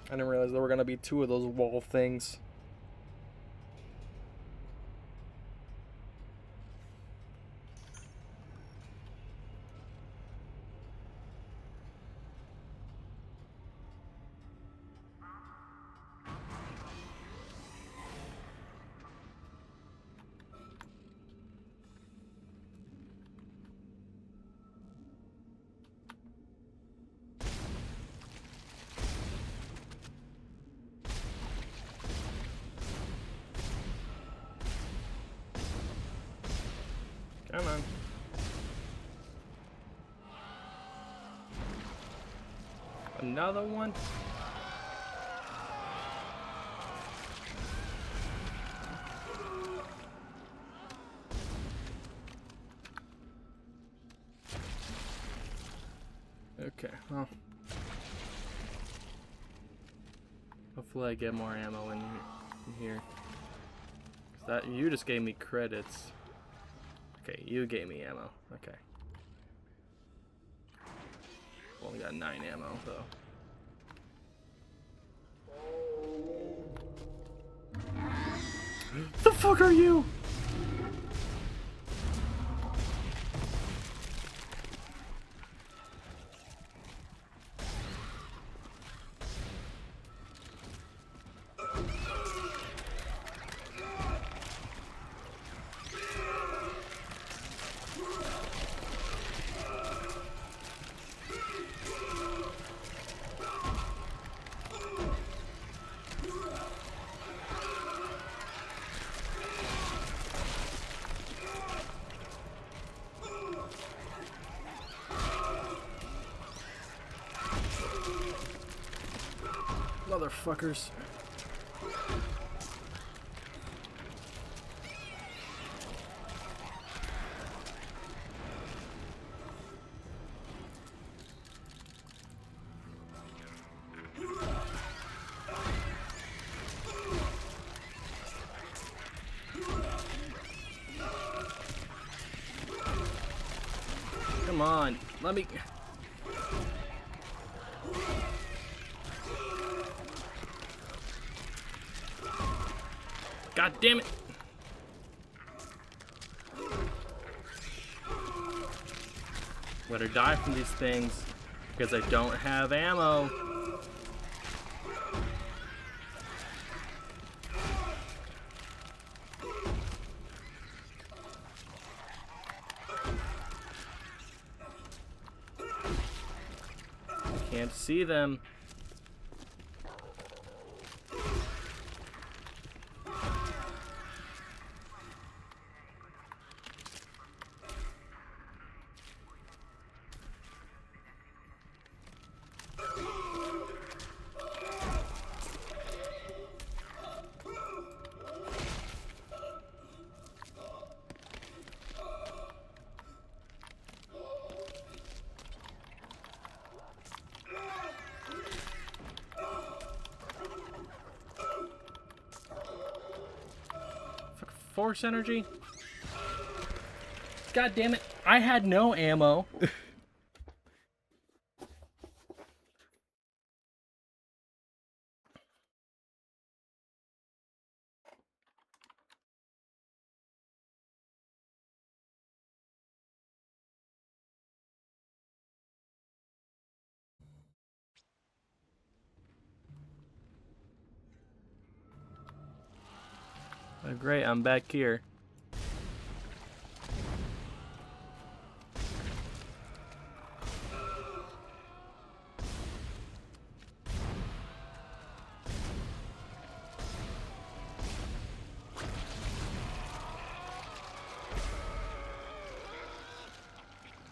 I didn't realize there were gonna be 2 of those wall things. Come on. Another one? Okay, well. Hopefully I get more ammo in here. 'Cause that, you just gave me credits. Okay, you gave me ammo. Okay. Only got 9 ammo, though. The fuck are you? Motherfuckers. Come on, let me... God damn it! Let her die from these things, because I don't have ammo. Can't see them. Force energy? God damn it. I had no ammo. Oh, great, I'm back here.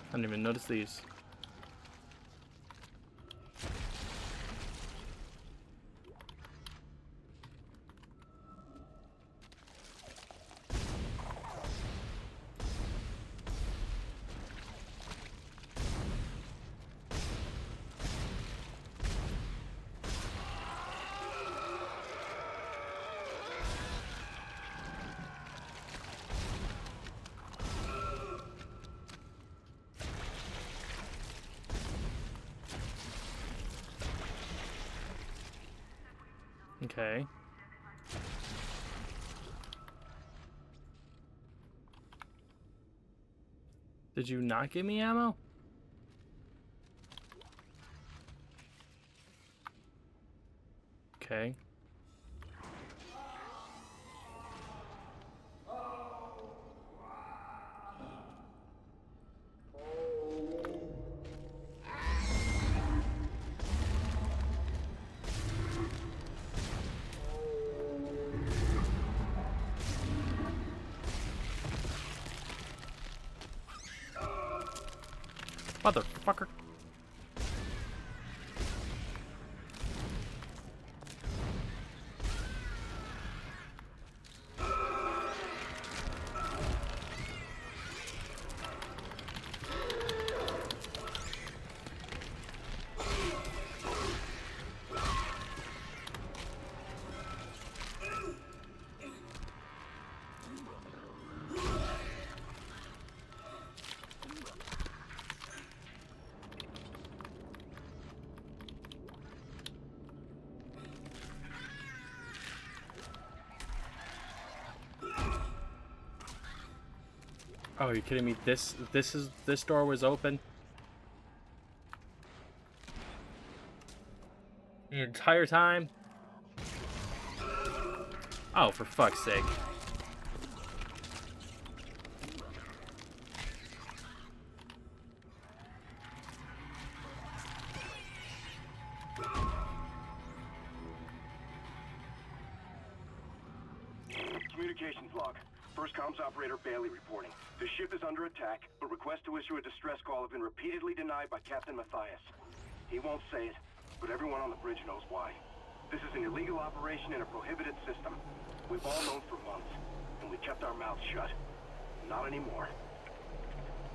I didn't even notice these. Okay. Did you not give me ammo? Okay. Motherfucker. Oh, are you kidding me? This door was open the entire time? Oh, for fuck's sake. Communications log. First comms operator Bailey reporting. The ship is under attack, but requests to issue a distress call have been repeatedly denied by Captain Matthias. He won't say it, but everyone on the bridge knows why. This is an illegal operation in a prohibited system. We've all known for months, and we kept our mouths shut. Not anymore.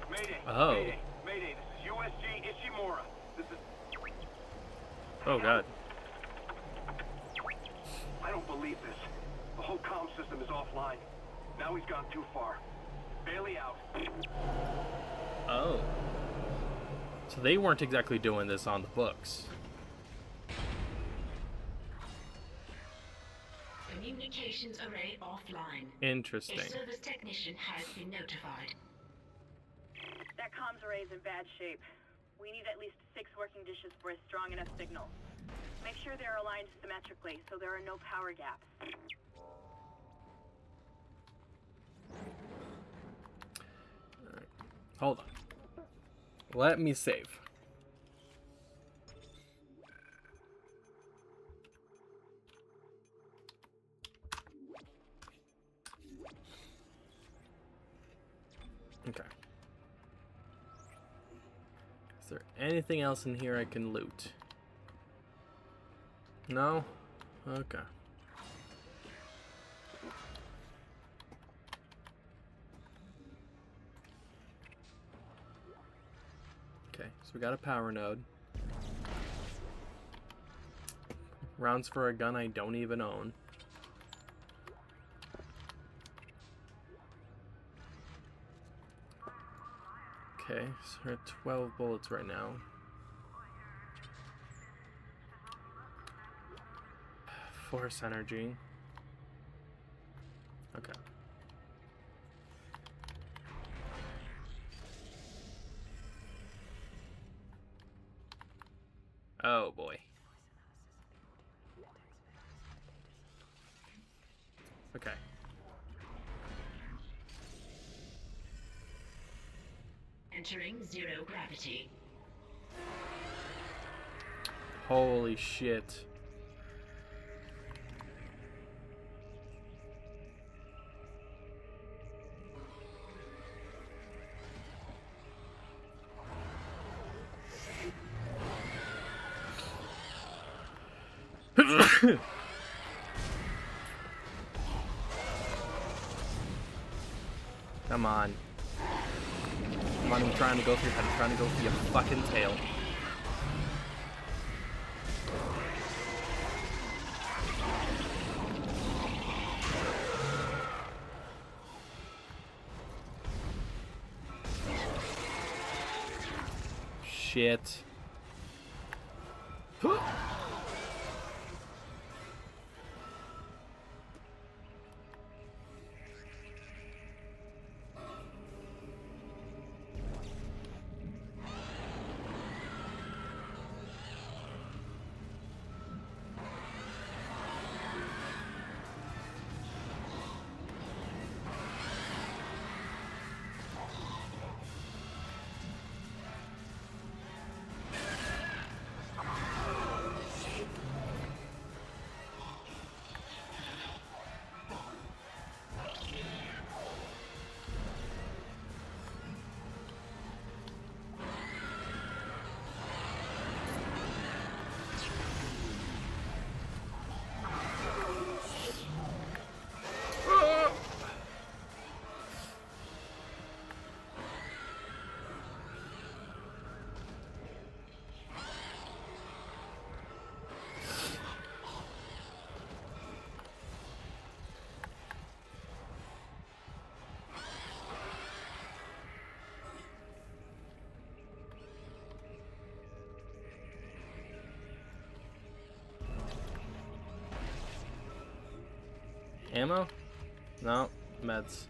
Mayday! Oh. Mayday! Mayday! This is USG Ishimura. This is... Oh god. I don't believe this. The whole comm system is offline. Now he's gone too far. Bailey out. Oh. So they weren't exactly doing this on the books. Communications array offline. Interesting. A service technician has been notified. That comms array is in bad shape. We need at least 6 working dishes for a strong enough signal. Make sure they're aligned symmetrically so there are no power gaps. Alright. Hold on. Let me save. Okay. Is there anything else in here I can loot? No? Okay. Okay, so we got a power node. Rounds for a gun I don't even own. Okay, so we're at 12 bullets right now. Force energy. Okay. Oh boy. Okay. Entering zero gravity. Holy shit. Come on. Come on, I'm trying to go through your head. I'm trying to go through your fucking tail. Shit. Ammo? No. Meds.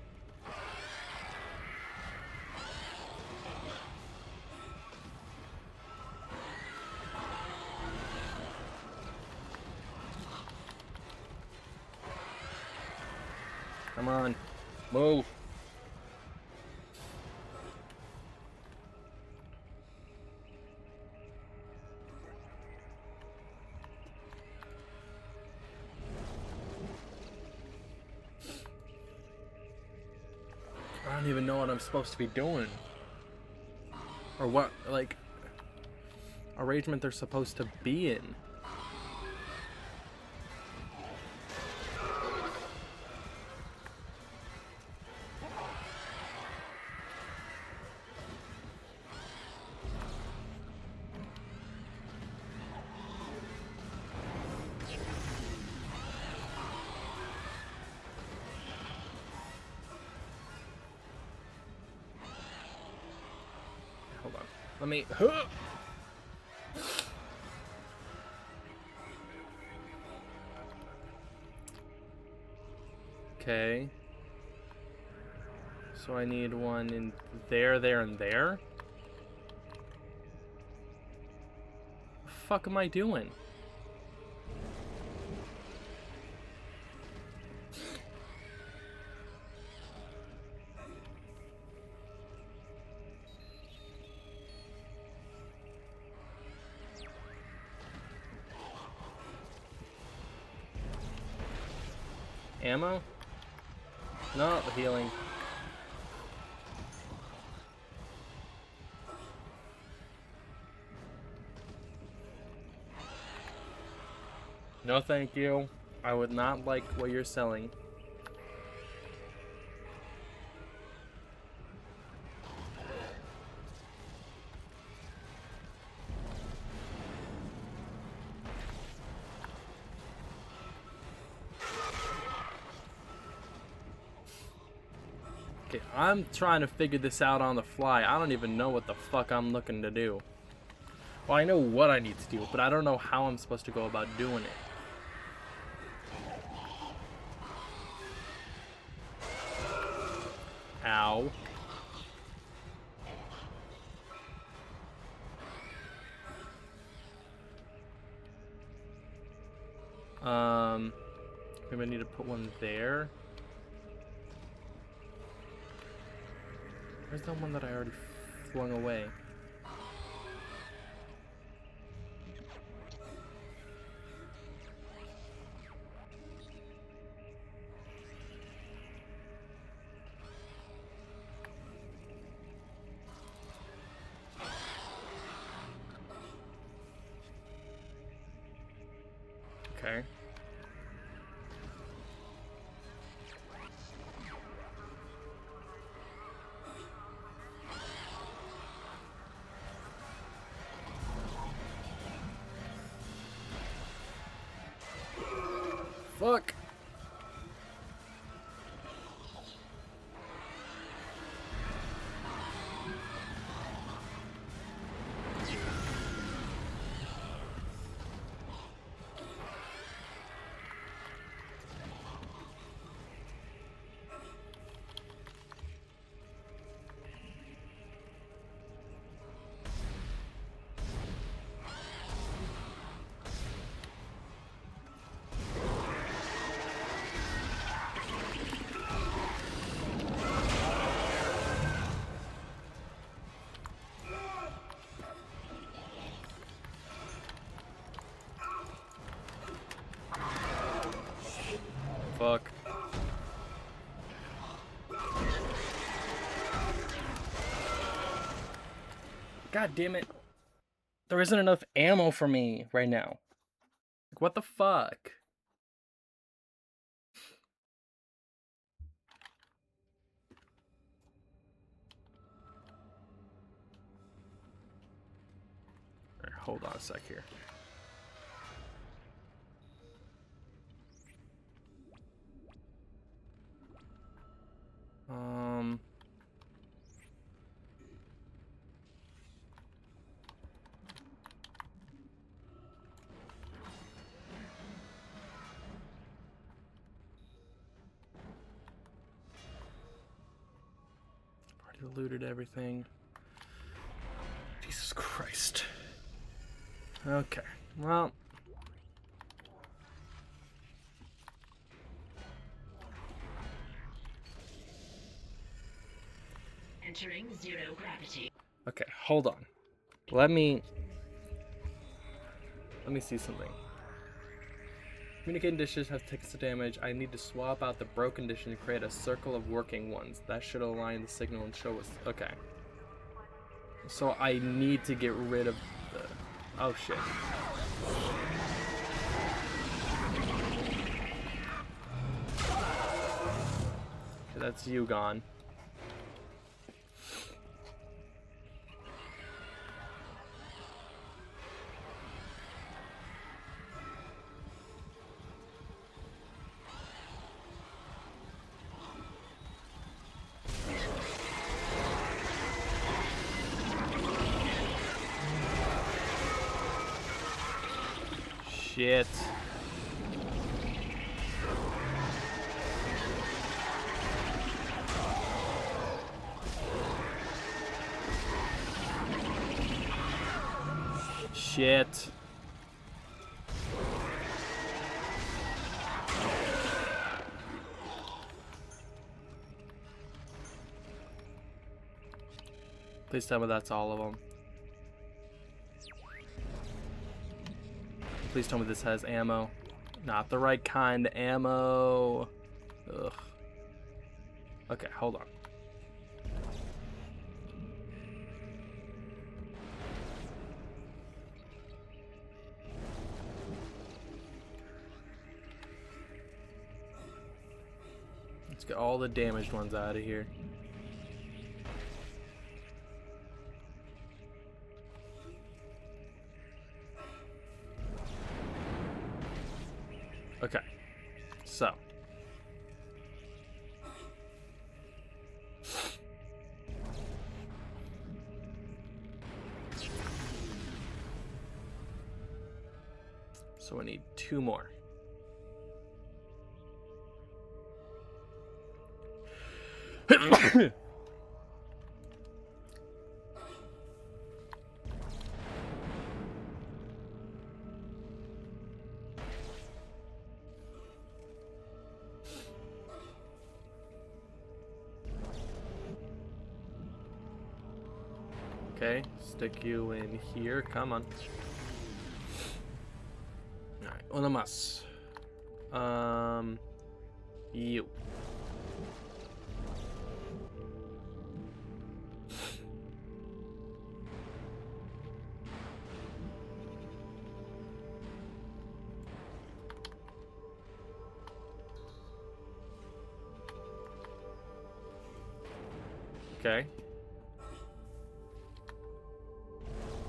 Come on. Move. I don't even know what I'm supposed to be doing. Or what, like, arrangement they're supposed to be in. Let me... Okay. So I need one in there, there, and there? The fuck am I doing? Ammo? No, healing. No, thank you. I would not like what you're selling. Okay, I'm trying to figure this out on the fly. I don't even know what the fuck I'm looking to do. Well, I know what I need to do, but I don't know how I'm supposed to go about doing it. Ow. Maybe I need to put one there. Where's that one that I already flung away? Okay. Fuck. Fuck. God damn it. There isn't enough ammo for me right now. Like, what the fuck? Alright, hold on a sec here. Already looted everything. Jesus Christ. Okay, well. Entering zero gravity. Okay, hold on. Let me see something. Communicating dishes have taken some damage. I need to swap out the broken dish and create a circle of working ones. That should align the signal and show us. Okay. So I need to get rid of the. Oh shit. Okay, that's you gone. Shit. Shit. Please tell me that's all of them. Please tell me this has ammo. Not the right kind of ammo. Ugh. Okay, hold on. Let's get all the damaged ones out of here. Okay, so. So I need 2 more. Okay, stick you in here. Come on. Alright, one of us. You. Okay.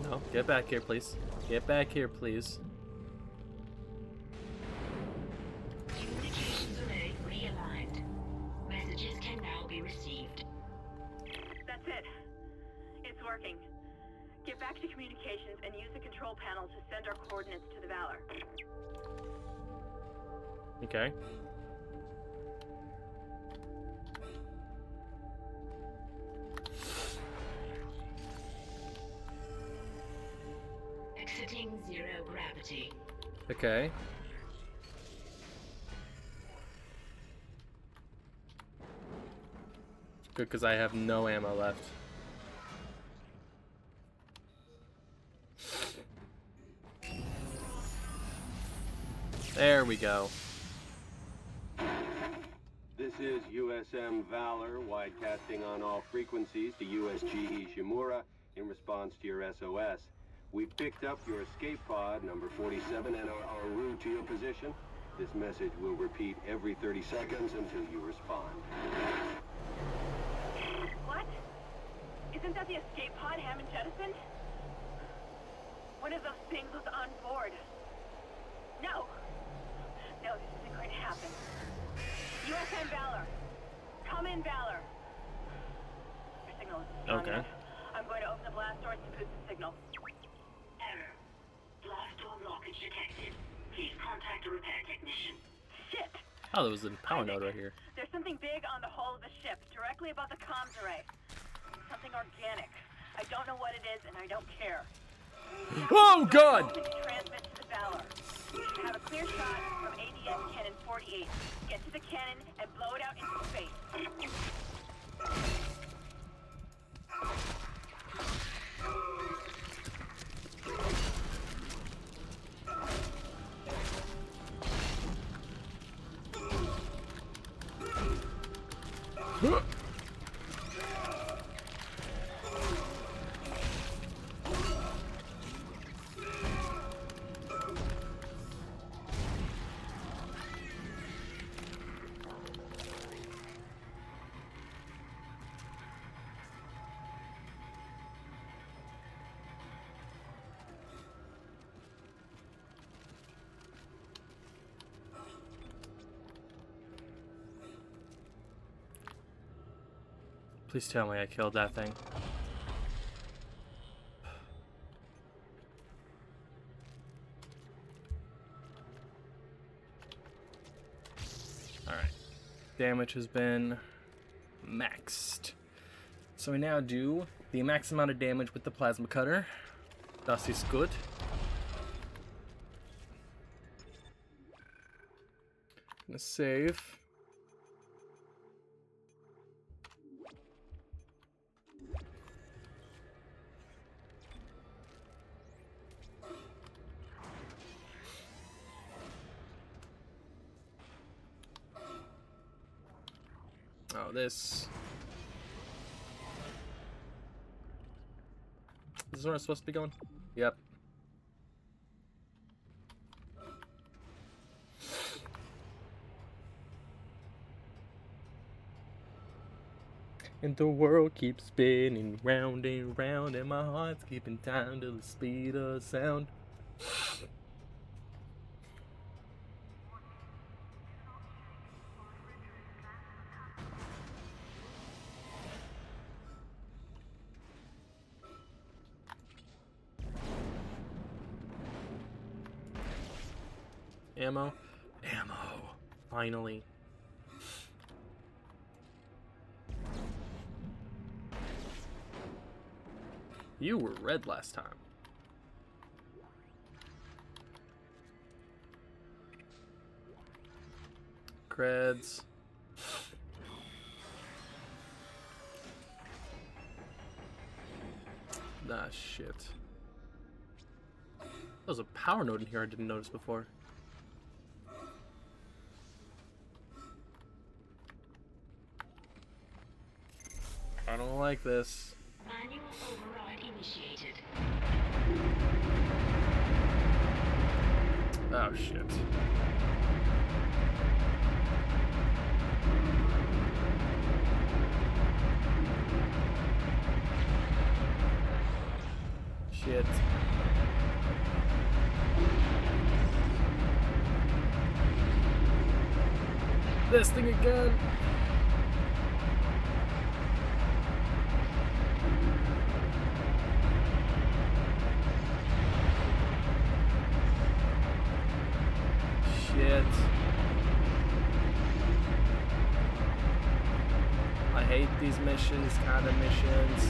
No, get back here, please. Get back here, please. Communications array realigned. Messages can now be received. That's it. It's working. Get back to communications and use the control panel to send our coordinates to the Valor. Okay. Exiting zero gravity. Okay. Good, because I have no ammo left. There we go. This is USM Valor, widecasting on all frequencies to USG Ishimura in response to your SOS. We've picked up your escape pod, number 47, and are en route to your position. This message will repeat every 30 seconds until you respond. What? Isn't that the escape pod Hammond jettisoned? One of those things was on board. No! No, this isn't going to happen. USM Valor! Come in, Valor! Your signal is strong Okay. enough. I'm going to open the blast doors to boost the signal. Error. Blast door blockage detected. Please contact a repair technician. Shit! Oh, there was a power node right here. There's something big on the hull of the ship, directly above the comms array. Something organic. I don't know what it is, and I don't care. Oh, God! Open to transmit to the Valor. You should have a clear shot from ADS Cannon 48. Get to the cannon and blow it out into space. Please tell me I killed that thing. damage has been maxed. So we now do the max amount of damage with the plasma cutter. Das ist good. Gonna save. Oh, this. This is where I'm supposed to be going? Yep. And the world keeps spinning round and round, and my heart's keeping time to the speed of sound. Ammo. Ammo. Finally. You were red last time. Creds. Ah, shit. There was a power node in here I didn't notice before. I don't like this. Manual override initiated. Oh, shit. Shit. This thing again. Shit. I hate these missions, kind of missions.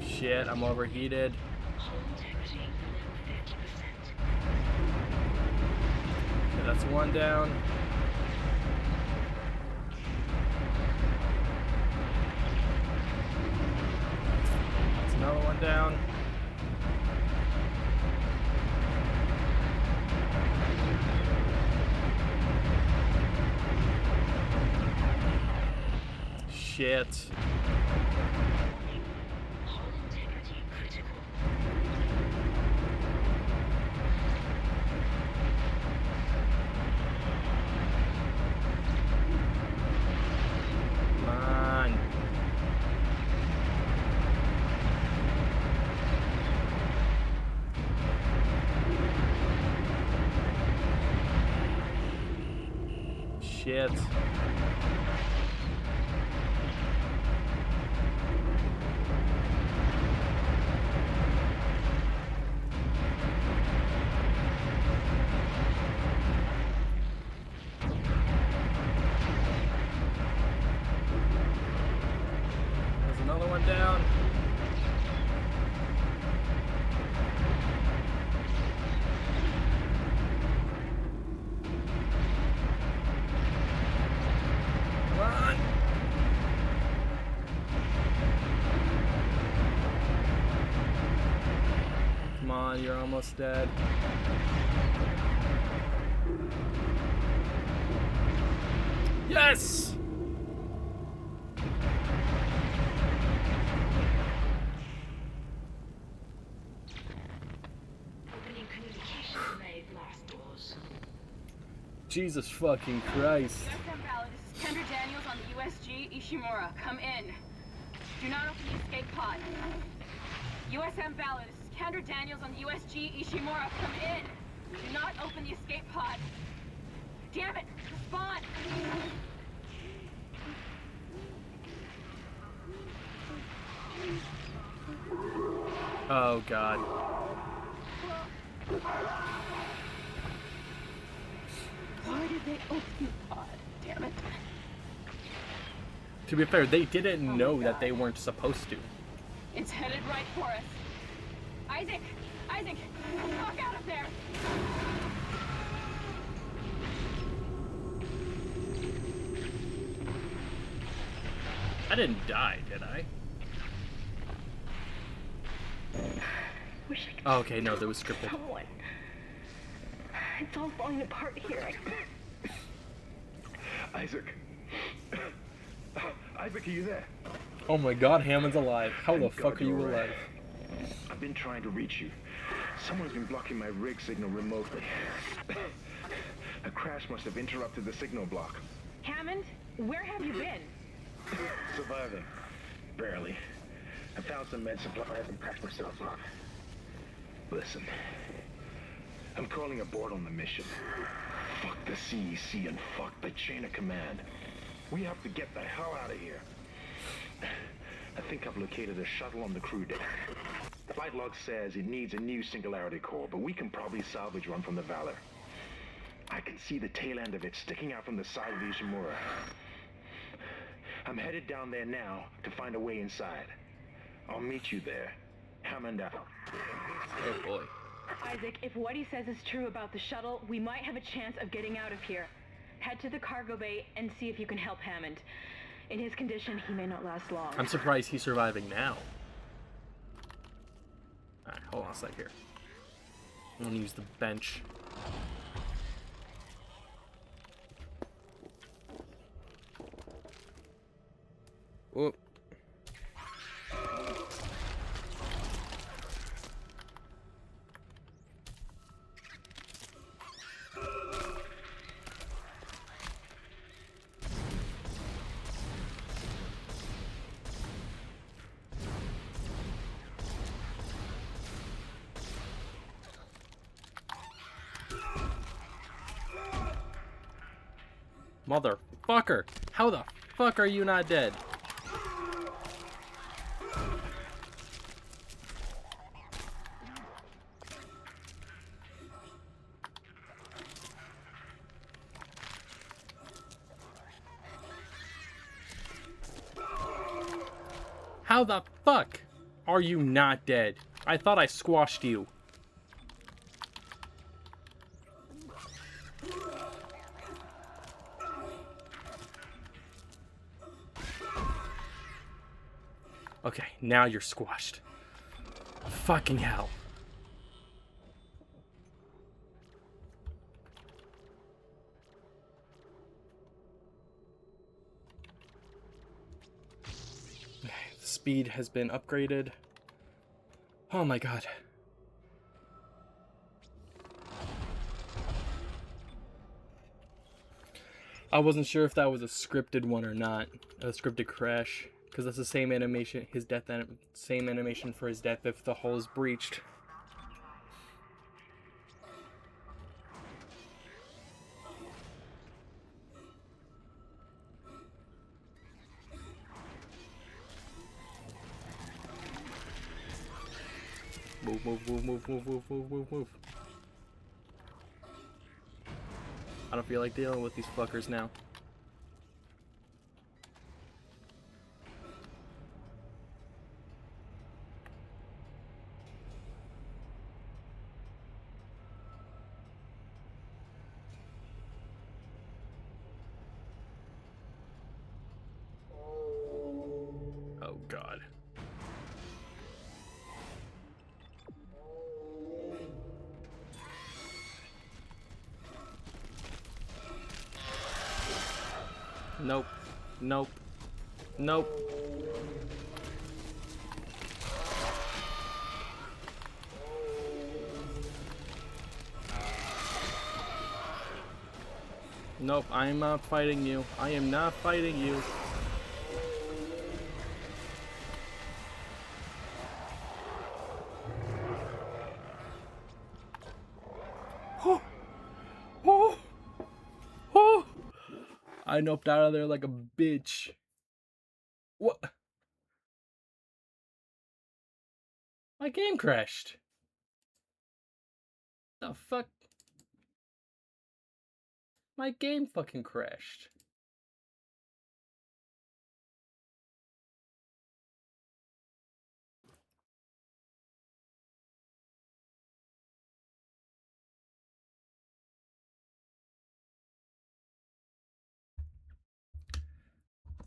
Shit, I'm overheated. Hull integrity below 50%. Okay, that's one down. That's another one down. Shit. Hull integrity critical. Come on. Shit. There's another one down. Come on. Come on, you're almost dead. Yes! Opening communication relay blast doors. Jesus fucking Christ. USM Valor, this is Kendra Daniels on the USG Ishimura. Come in. Do not open the escape pod. USM Valor, this is Kendra Daniels on the USG Ishimura. Come in. Do not open the escape pod. Damn it! Respond! Oh god. Why did they open the pod? Damn it. To be fair, they didn't Oh my know that God. they weren't supposed to. It's headed right for us. Isaac! Isaac! Fuck out of there! I didn't die, did I? Wish I could Oh, okay, no, that was scripted. someone. It's all falling apart here. Isaac. Isaac, are you there? Oh my god, Hammond's alive. How the Thank fuck God are you you're alive? I've been trying to reach you. Someone's been blocking my rig signal remotely. A crash must have interrupted the signal block. Hammond, where have you been? Surviving. Barely. I found some med supplies and patched myself up. Listen. I'm calling aboard on the mission. Fuck the CEC and fuck the chain of command. We have to get the hell out of here. I think I've located a shuttle on the crew deck. The flight log says it needs a new singularity core, but we can probably salvage one from the Valor. I can see the tail end of it sticking out from the side of the Ishimura. I'm headed down there now to find a way inside. I'll meet you there. Hammond out. Oh boy. Isaac, if what he says is true about the shuttle, we might have a chance of getting out of here. Head to the cargo bay and see if you can help Hammond. In his condition, he may not last long. I'm surprised he's surviving now. Alright, hold on a sec here. I'm gonna use the bench. Whoop. Motherfucker! How the fuck are you not dead? How the fuck are you not dead? I thought I squashed you. Okay, now you're squashed. Fucking hell. Okay, the speed has been upgraded. Oh my god. I wasn't sure if that was a scripted one or not. A scripted crash. Because that's the same animation, his death, same animation for his death if the hull is breached. Move, move, move, move, move, move, move, move, move. I don't feel like dealing with these fuckers now. Oh god. Nope. Nope. Nope. Nope, I am not fighting you. I am not fighting you. Oh! Oh! Oh! I noped out of there like a bitch. What? My game crashed. The fuck? My game fucking crashed.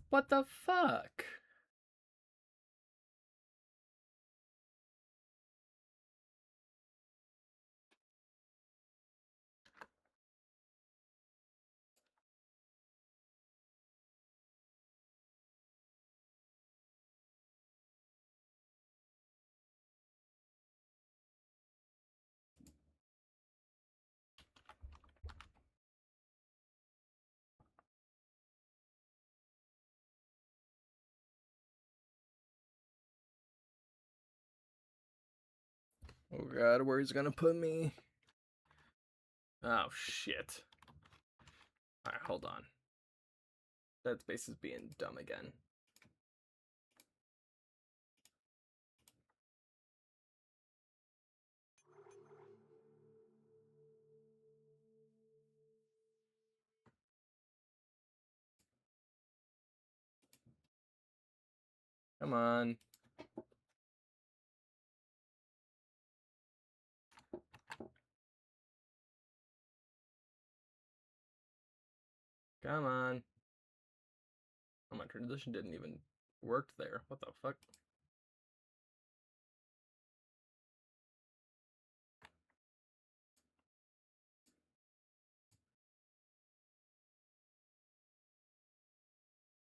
What the fuck? Oh god, where he's gonna put me? Oh shit. Alright, hold on. Dead Space is being dumb again. Come on. Come on. Oh, my transition didn't even work there. What the fuck?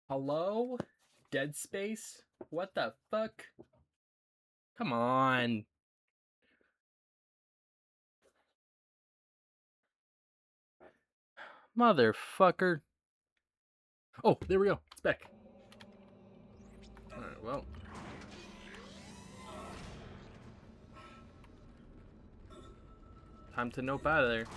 Hello? Dead Space? What the fuck? Come on. Motherfucker. Oh, there we go. It's back. Alright, well. Time to nope out of there.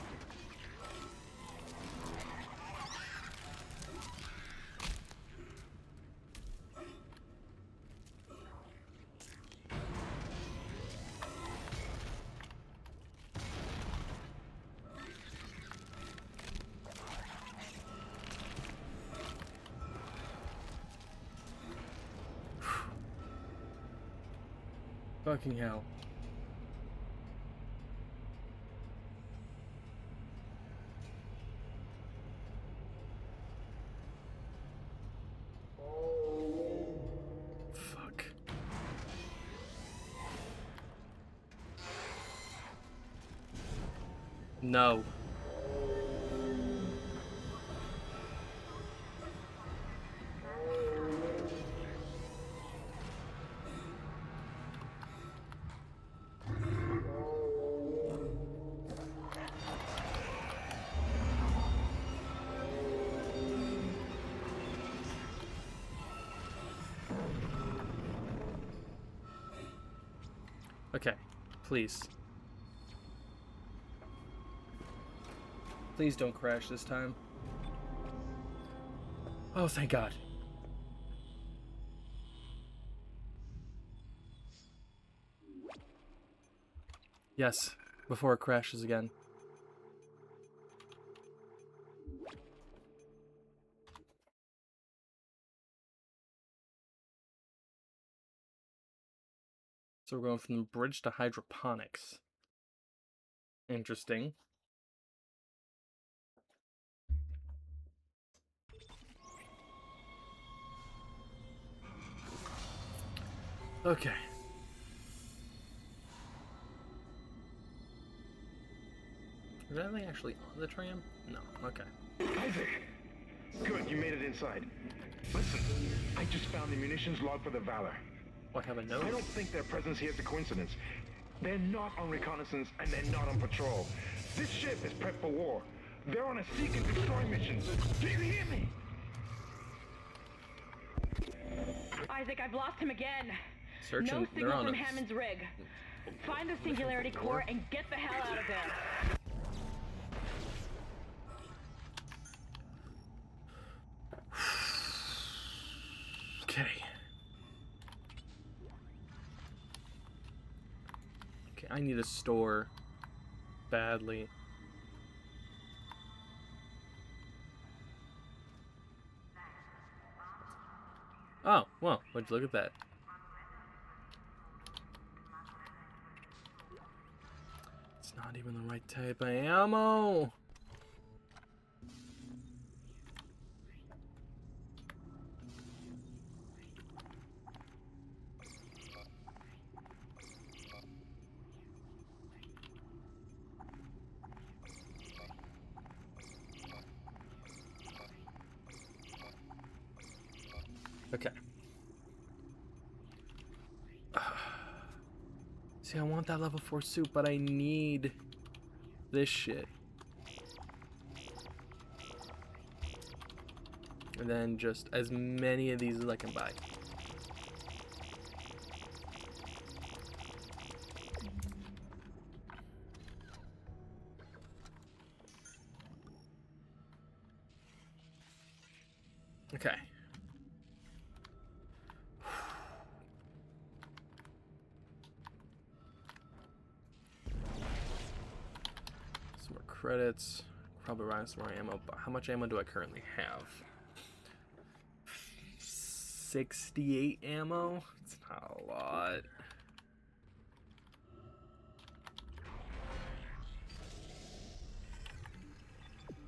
Fucking hell. Fuck. No. Okay, please. Please don't crash this time. Oh, thank God. Yes, before it crashes again. So we're going from the bridge to hydroponics. Interesting. Okay. Is anything actually on the tram? No. Okay. Isaac! Good, you made it inside. Listen, I just found the munitions log for the Valor. Oh, I have a note? I don't think their presence here is a coincidence. They're not on reconnaissance and they're not on patrol. This ship is prepped for war. They're on a seek and destroy mission. Do you hear me? Isaac, I've lost him again. Searching. No They're signal on from a... Hammond's rig. Find the Singularity Core and get the hell out of there. Okay. I need a store badly. Oh, well, would you look at that? It's not even the right type of ammo. Okay. See, I want that level 4 suit, but I need this shit. And then just as many of these as I can buy. Okay. Some more credits. Probably run some more ammo. But how much ammo do I currently have? 68 ammo? It's not a lot.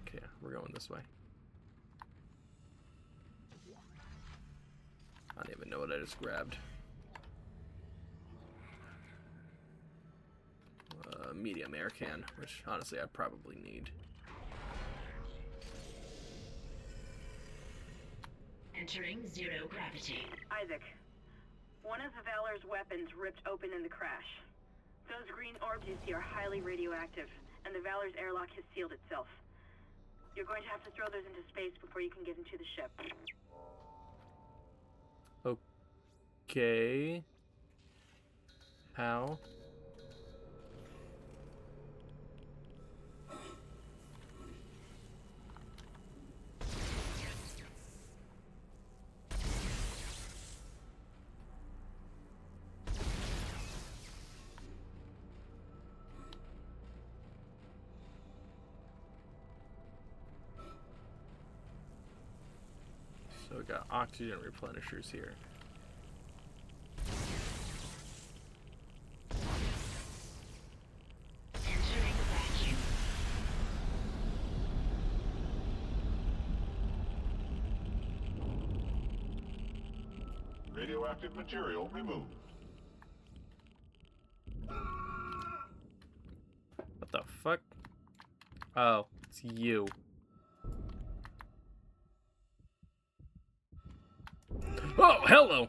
Okay, we're going this way. I don't even know what I just grabbed. Medium air can, which honestly I probably need. Entering zero gravity. Isaac, one of the Valor's weapons ripped open in the crash. Those green orbs you see are highly radioactive, and the Valor's airlock has sealed itself. You're going to have to throw those into space before you can get into the ship. Okay. How? So we got oxygen replenishers here. Entering vacuum. Radioactive material removed. What the fuck? Oh, it's you. Oh, hello!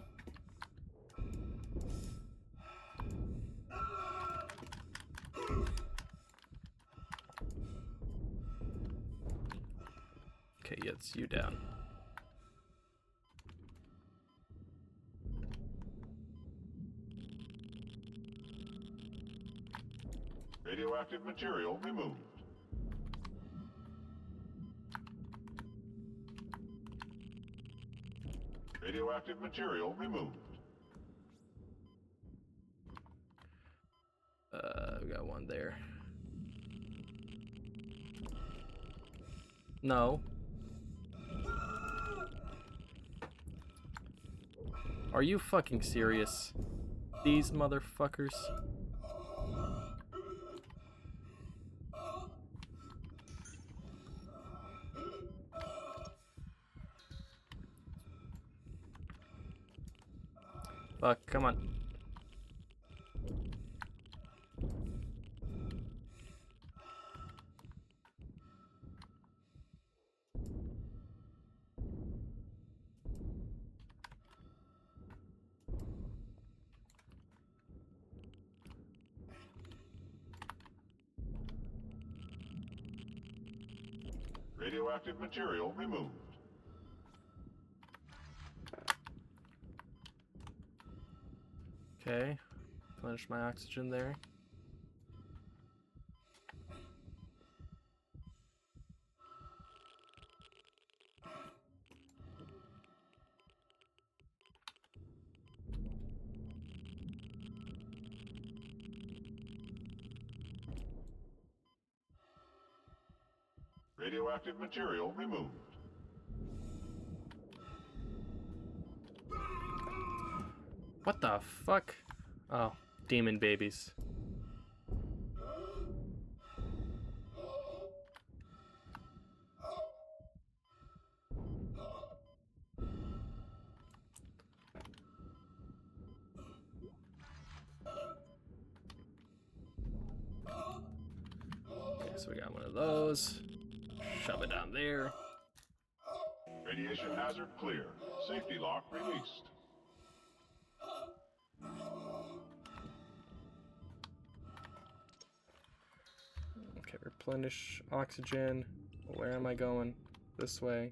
Okay, yeah, it's you down. Radioactive material removed. Radioactive material removed. We got one there. No. Are you fucking serious? These motherfuckers. Fuck, come on. Radioactive material removed. Okay. Finish my oxygen there. Radioactive material removed. What the fuck? Oh, demon babies. Okay, so we got one of those. Shove it down there. Radiation hazard clear. Safety lock released. Okay, replenish oxygen. Where am I going? This way.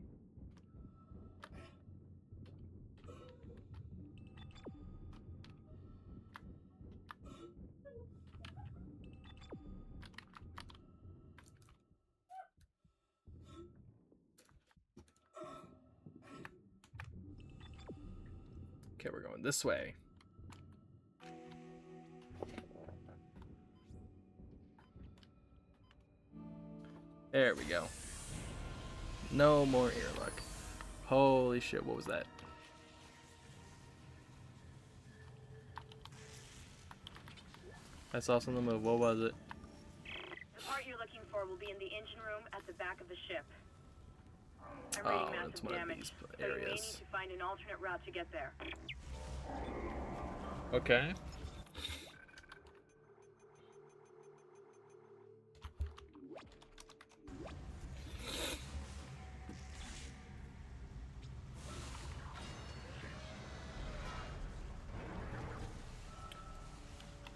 Okay, we're going this way. There we go. No more airlock. Holy shit, what was that? I saw something move. What was it? The part you're looking for will be in the engine room at the back of the ship. I'm Oh, reading that's massive one of damage, these so you may need areas. to find an alternate route to get there. Okay.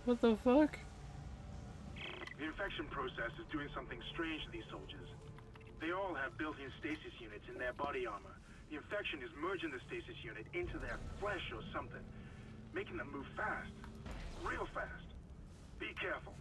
What the fuck? The infection process is doing something strange to these soldiers. They all have built-in stasis units in their body armor. The infection is merging the stasis unit into their flesh or something, making them move fast. Real fast. Be careful.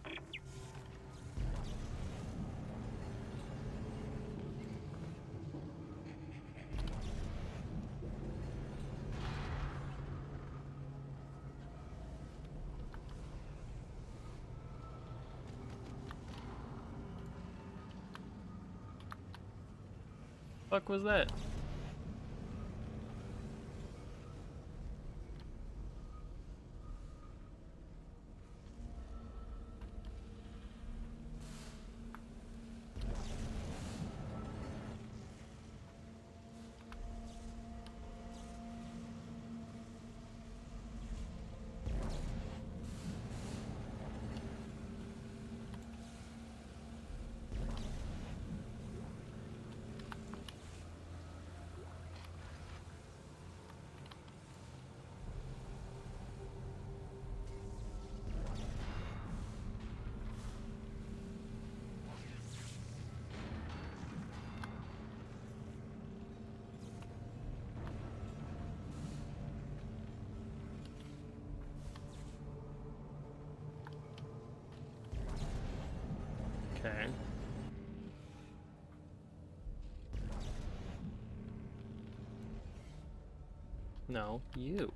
Fuck was that? Okay. No, you.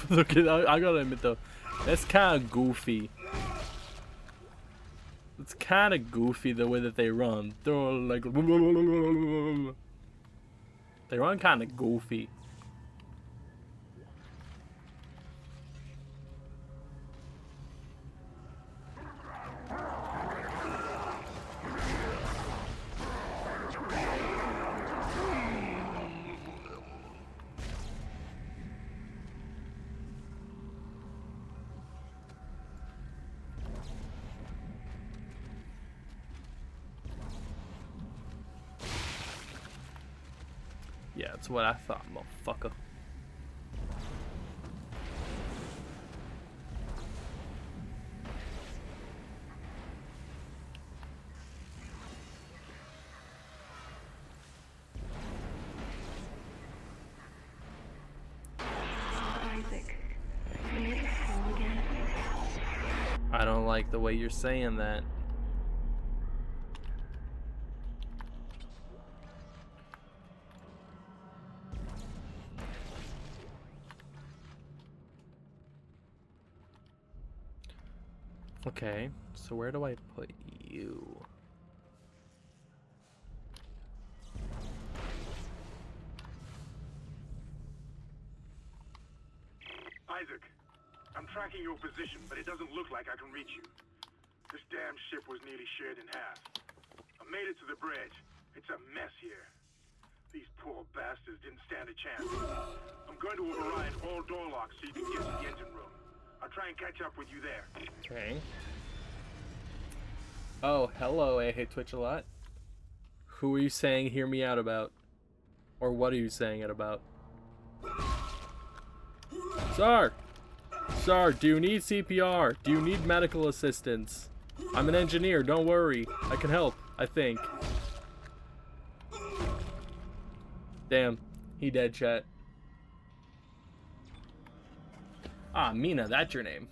Look at I gotta admit though, that's kind of goofy. It's kind of goofy the way that they run. They're all like they run kind of goofy. Yeah, that's what I thought, motherfucker. like the way you're saying that. Okay, so where do I put you? Isaac, I'm tracking your position, but it doesn't look like I can reach you. This damn ship was nearly shared in half. I made it to the bridge. It's a mess here. These poor bastards didn't stand a chance. I'm going to override all door locks so you can get to the engine room. I'll try and catch up with you there. Okay. Oh, hello, I hate Twitch a lot. Who are you saying hear me out about? Or what are you saying it about? Sir! Sir, do you need CPR? Do you need medical assistance? I'm an engineer, don't worry. I can help, I think. Damn, he dead, chat. Ah, Mina, that's your name.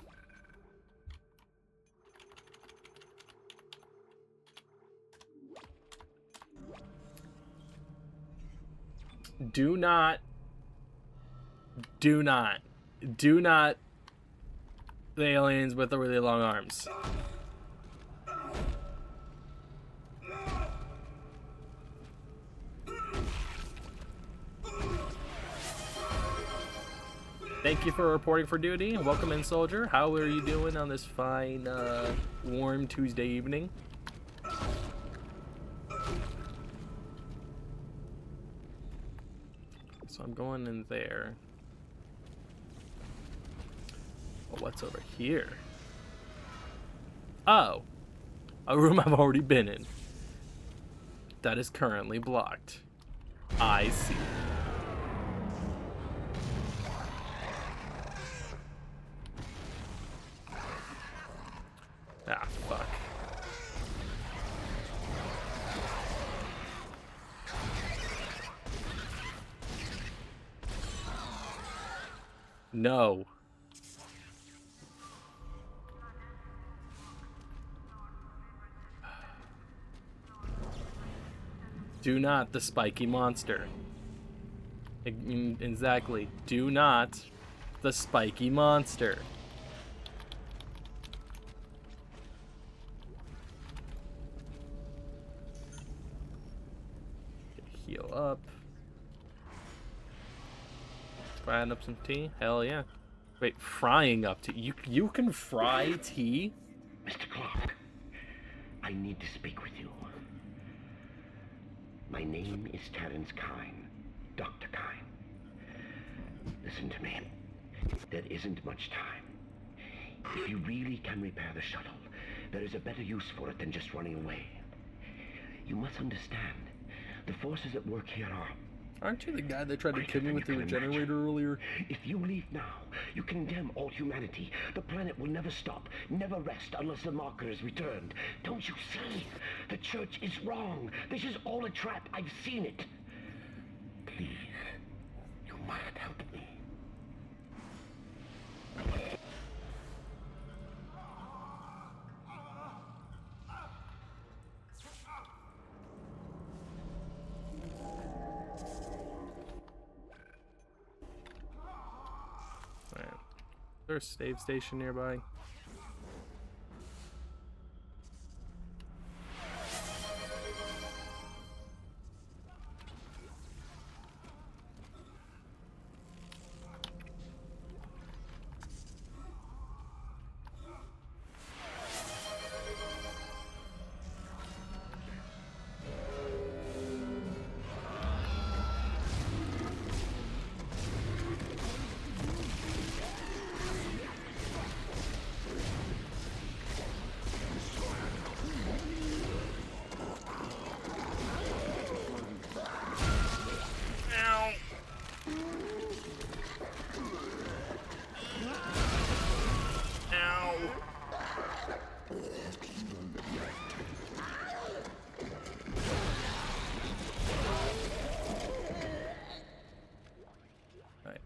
Do not the aliens with the really long arms. Thank you for reporting for duty. Welcome in, soldier. How are you doing on this fine, warm Tuesday evening? So I'm going in there. Well, what's over here? Oh, a room I've already been in. That is currently blocked. I see. Ah, fuck. No. Do not the spiky monster. Exactly. Do not the spiky monster. Heal up. Frying up some tea? Hell yeah. Wait, frying up tea? You can fry tea? Mr. Clark, I need to speak with you. My name is Terrence Kine, Dr. Kine. Listen to me. There isn't much time. If you really can repair the shuttle, there is a better use for it than just running away. You must understand, the forces at work here are... Aren't you the guy that tried to kill me with the regenerator earlier? If you leave now, you condemn all humanity. The planet will never stop, never rest unless the marker is returned. Don't you see? The church is wrong. This is all a trap. I've seen it. Please, you must help me. Is there a save station nearby?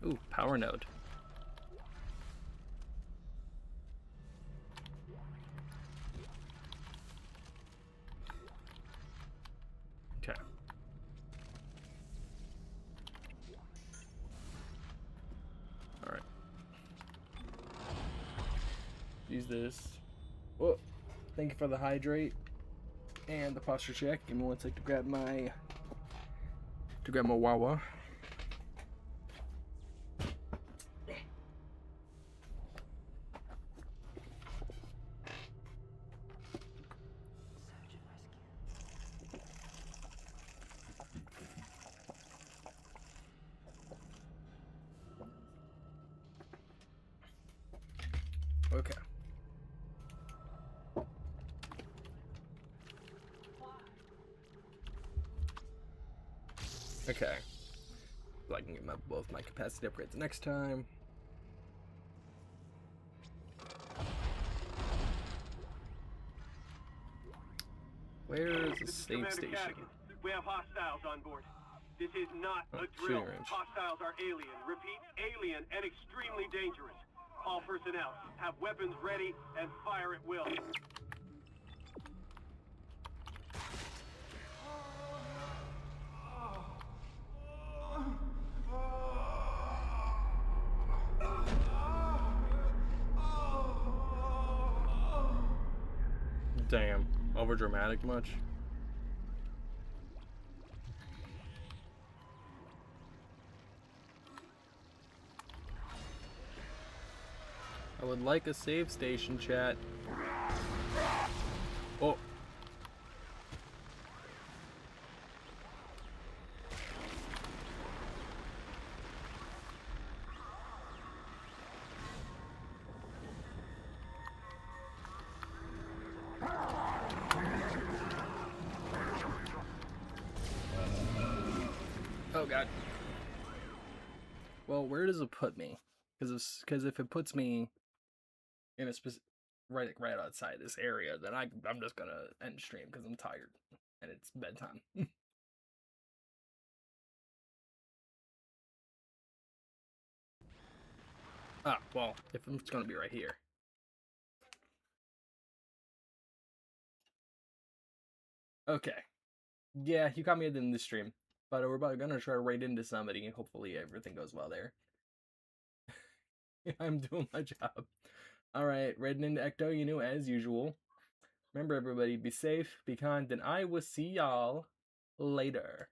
Ooh, power node. Use this. Oh, thank you for the hydrate and the posture check. Give me 1 sec to grab my Wawa. Okay. Okay. So I can get both my capacity upgrades next time. Where is the save station? We have hostiles on board. This is not a Shooting drill. range. Hostiles are alien. Repeat, alien and extremely dangerous. All personnel, have weapons ready and fire at will. Damn. Over dramatic much? I would like a save station, chat. Oh. Oh god. Well, where does it put me? Because if it puts me in a specific right outside this area, then I'm just gonna end stream because I'm tired and it's bedtime. Ah, well, if it's gonna be right here. Okay. Yeah, you caught me at the end of the stream, but we're about gonna try to raid into somebody and hopefully everything goes well there. I'm doing my job. Alright, raiding into Ecto, you know, as usual. Remember everybody, be safe, be kind, and I will see y'all later.